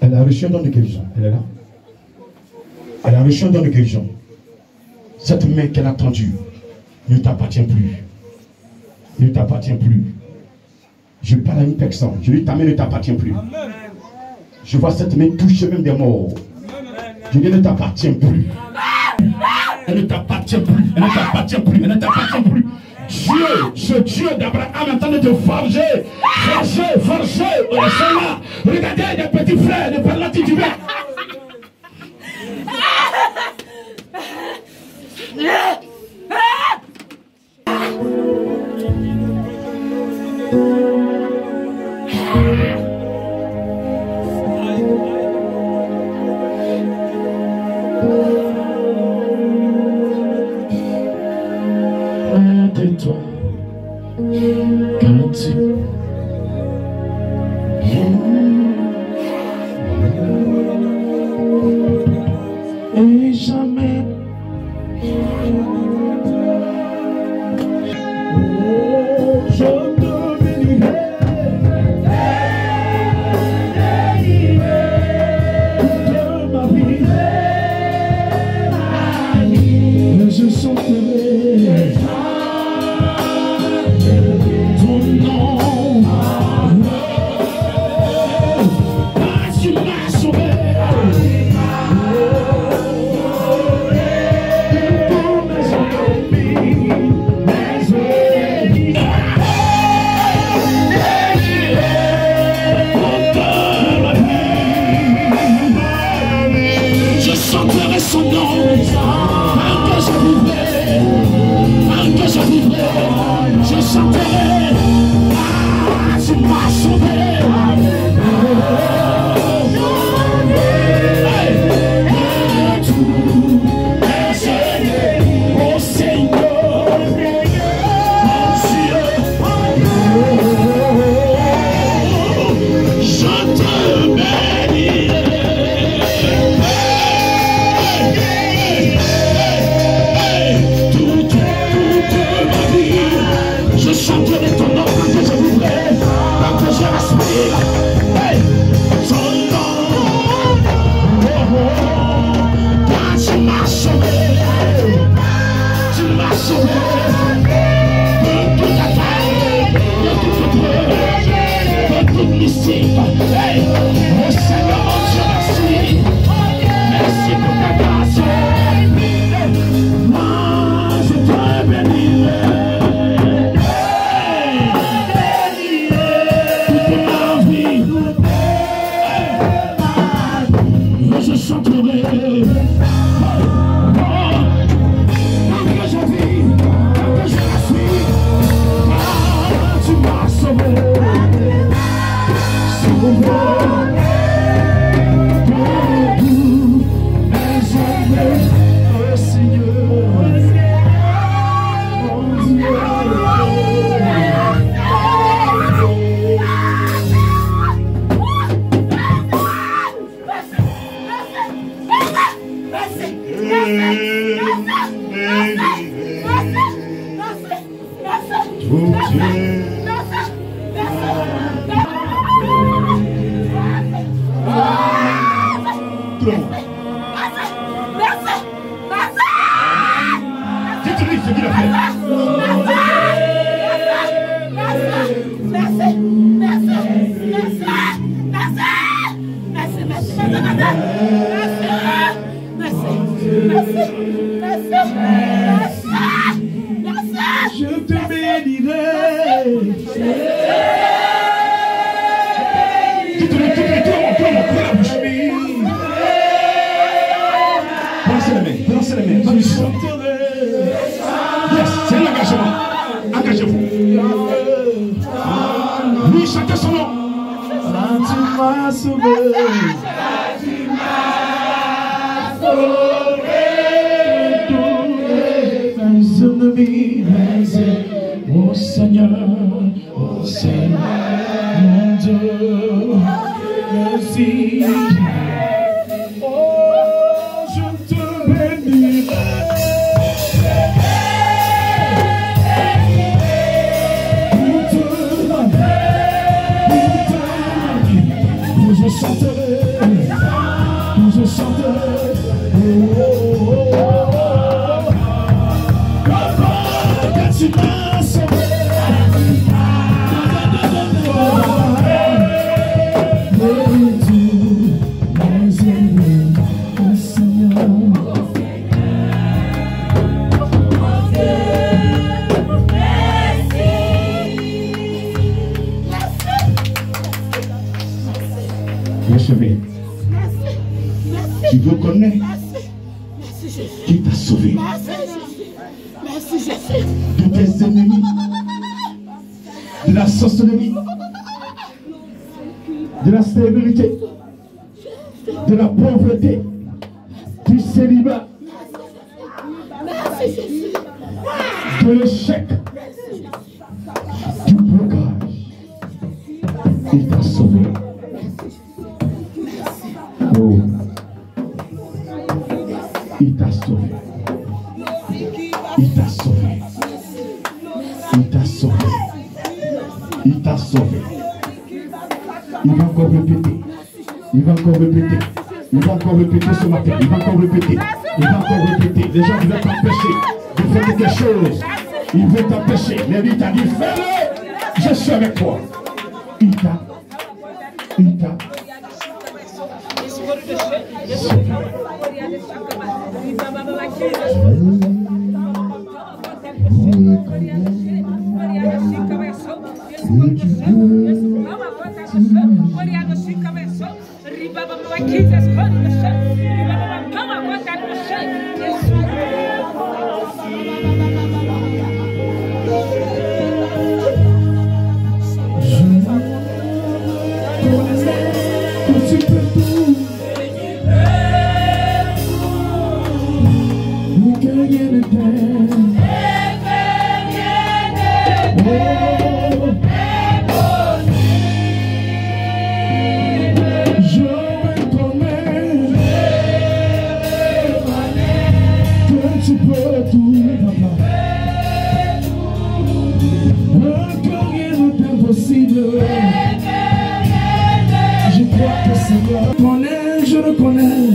Elle a reçu un don de guérison. Elle est là. Elle a reçu un don de guérison. Cette main qu'elle a tendue ne t'appartient plus. Ne t'appartient plus. Je parle à une personne. Je dis, ta main ne t'appartient plus. Je vois cette main toucher même des morts. Je dis, elle ne t'appartient plus. Elle ne t'appartient plus. Elle ne t'appartient plus. Elle ne t'appartient plus. Dieu, ce Dieu d'Abraham est en train de te forger. Forger, forger. Regardez des petits frères de par la titubée. Toi, quand tu et jamais je te bénirai toute ma vie, et je chanterai Seigneur, mon Dieu, merci. sauvé. Merci Jésus. De tes ennemis. De la sorcellerie. De la stérilité. De la pauvreté. Du célibat. Merci Jésus. De l'échec. Du blocage. Il t'a sauvé. Oh. Il t'a sauvé. Il t'a sauvé. Il t'a sauvé. Il t'a sauvé. Il va encore répéter. Il va encore répéter. Il va encore répéter ce matin. Il va encore répéter. Il va encore répéter. Les gens veulent t'empêcher de faire quelque chose. Il veut t'empêcher. Mais lui t'a dit, fais-le. Je suis avec toi. Il t'a je reconnais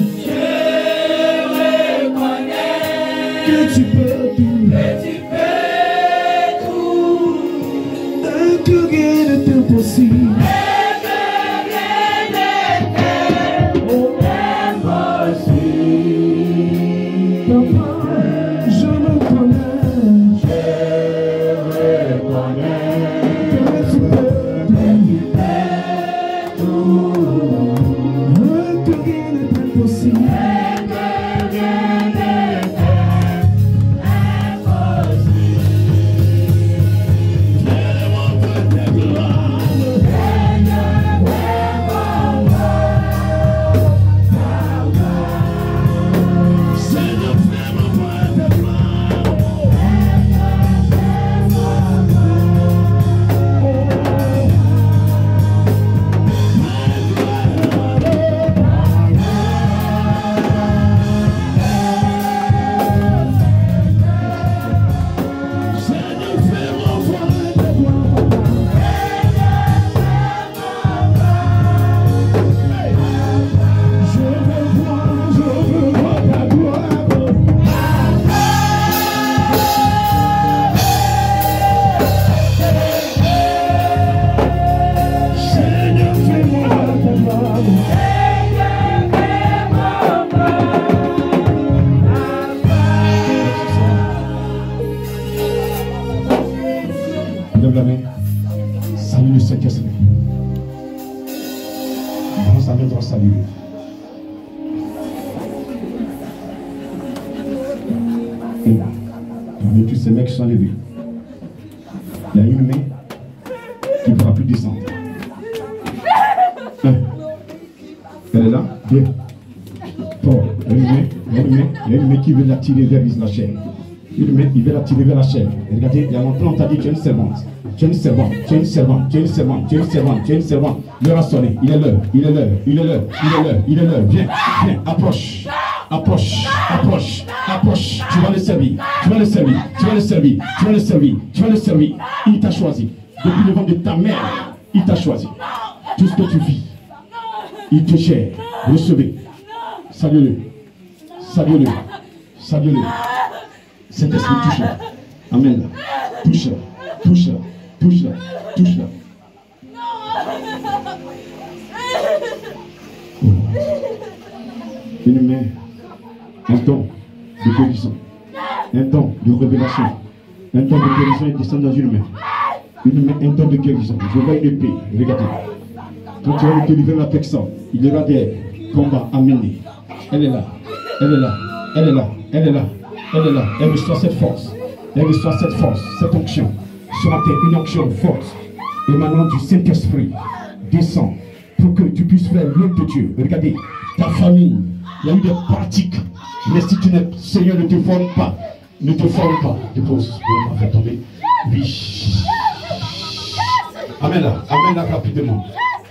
que tu peux tout, que rien n'est impossible. Lève la main. Salue le Saint-Esprit. Prends sa main droite, salut. Et là, parmi tous ces mecs qui sont levés, il y a une main qui ne pourra plus descendre. Elle est là. Deux. Trois. Il y a une main qui veut l'attirer vers la chair. Une main, il veut l'attirer vers la chair. Et regardez, il y a longtemps, on t'a dit tu es une servante. Tu es une servante, tu es une servante, tu es une servante, tu es une servante, tu es une servante. L'heure a sonné, il est l'heure, il est l'heure, il est l'heure, il est l'heure, il est l'heure. Viens, viens, approche, approche, approche, approche. Tu vas le servir, tu vas le servir, tu vas le servir, tu vas le servir, tu vas le servir. Il t'a choisi. Depuis le ventre de ta mère, il t'a choisi. Tout ce que tu vis, il te gère. Recevez. Salut-le. Salut-le. Salut-le. Cet esprit touche-la. Amen. Touche-la. Touche-la. Touche-la. Touche-la. Oh. Une main. Un ton de guérison. Un ton de révélation. Un ton de guérison est descendu dans une main. Une main, un ton de guérison. Je vois une épée. Regardez. Quand tu vas te livrer la personne, il y aura des combats à mener. Elle est là. Elle est là. Elle est là. Elle est là. Elle est là. Elle reçoit cette force. Elle reçoit cette force, cette onction. Ce matin, une onction forte, émanant du Saint-Esprit, descend pour que tu puisses faire l'œuvre de Dieu. Regardez, ta famille, il y a eu des pratiques. Mais si tu n'es, Seigneur, ne te forme pas. Ne te forme pas. Dépose, pour ne pas faire tomber. Oui. Amène-la rapidement.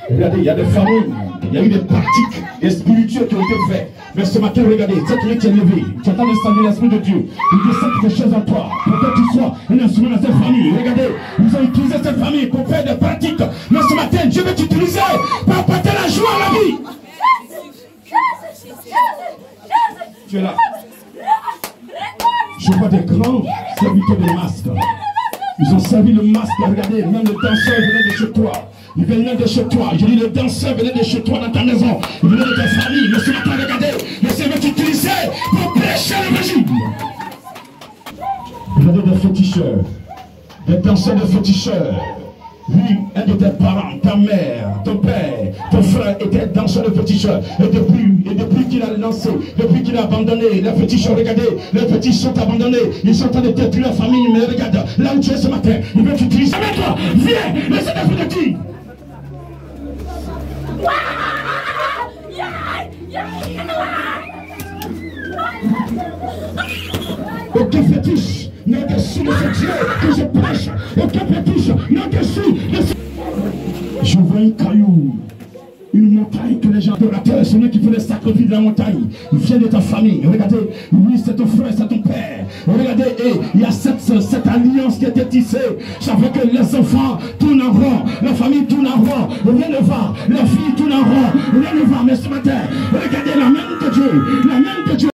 Regardez, il y a des familles, il y a eu des pratiques spirituelles qui ont été faites. Mais ce matin, regardez, cette nuit est levée. Tu entends le salut l'Esprit de Dieu. Il descend quelque chose en toi pour que tu sois un instrument dans cette famille. Regardez, ils ont utilisé cette famille pour faire des pratiques. Mais ce matin, Dieu veut t'utiliser pour apporter la joie à la vie. Tu es là. Je vois des grands serviteurs de masques. Ils ont servi le masque. Regardez, même le danseur venait de chez toi. Il venait de chez toi. Je dis, le danseur venait de chez toi dans ta maison. Il venait de ta famille. Mais ce matin, regardez, le Seigneur veut t'utiliser pour prêcher l'évangile. Regardez des féticheurs. Des danseurs de féticheurs. Oui, un de tes parents, ta mère, ton père, ton frère était danseur de féticheurs. Et depuis qu'il a lancé, depuis qu'il a abandonné les féticheurs, regardez, les féticheurs sont abandonnés. Ils sont en train de détruire la famille. Mais regarde, là où tu es ce matin, il veut t'utiliser. Amène-toi, viens, laissez ta vie de qui. Aucun fétiche n'est au-dessus de ce Dieu que je prêche. Aucun fétiche n'est au-dessus de ce... Je vois un caillou, une montagne que les gens adorateurs, celui qui fait le sacrifice de la montagne, il vient de ta famille. Regardez, oui, c'est ton frère, c'est ton père. Regardez, et il y a cette alliance qui a été tissée. Ça fait que les enfants tournent en rond, la famille tourne en rond, rien ne va, la fille tourne en rond, rien ne va. Mais ce matin, regardez la main de Dieu, la main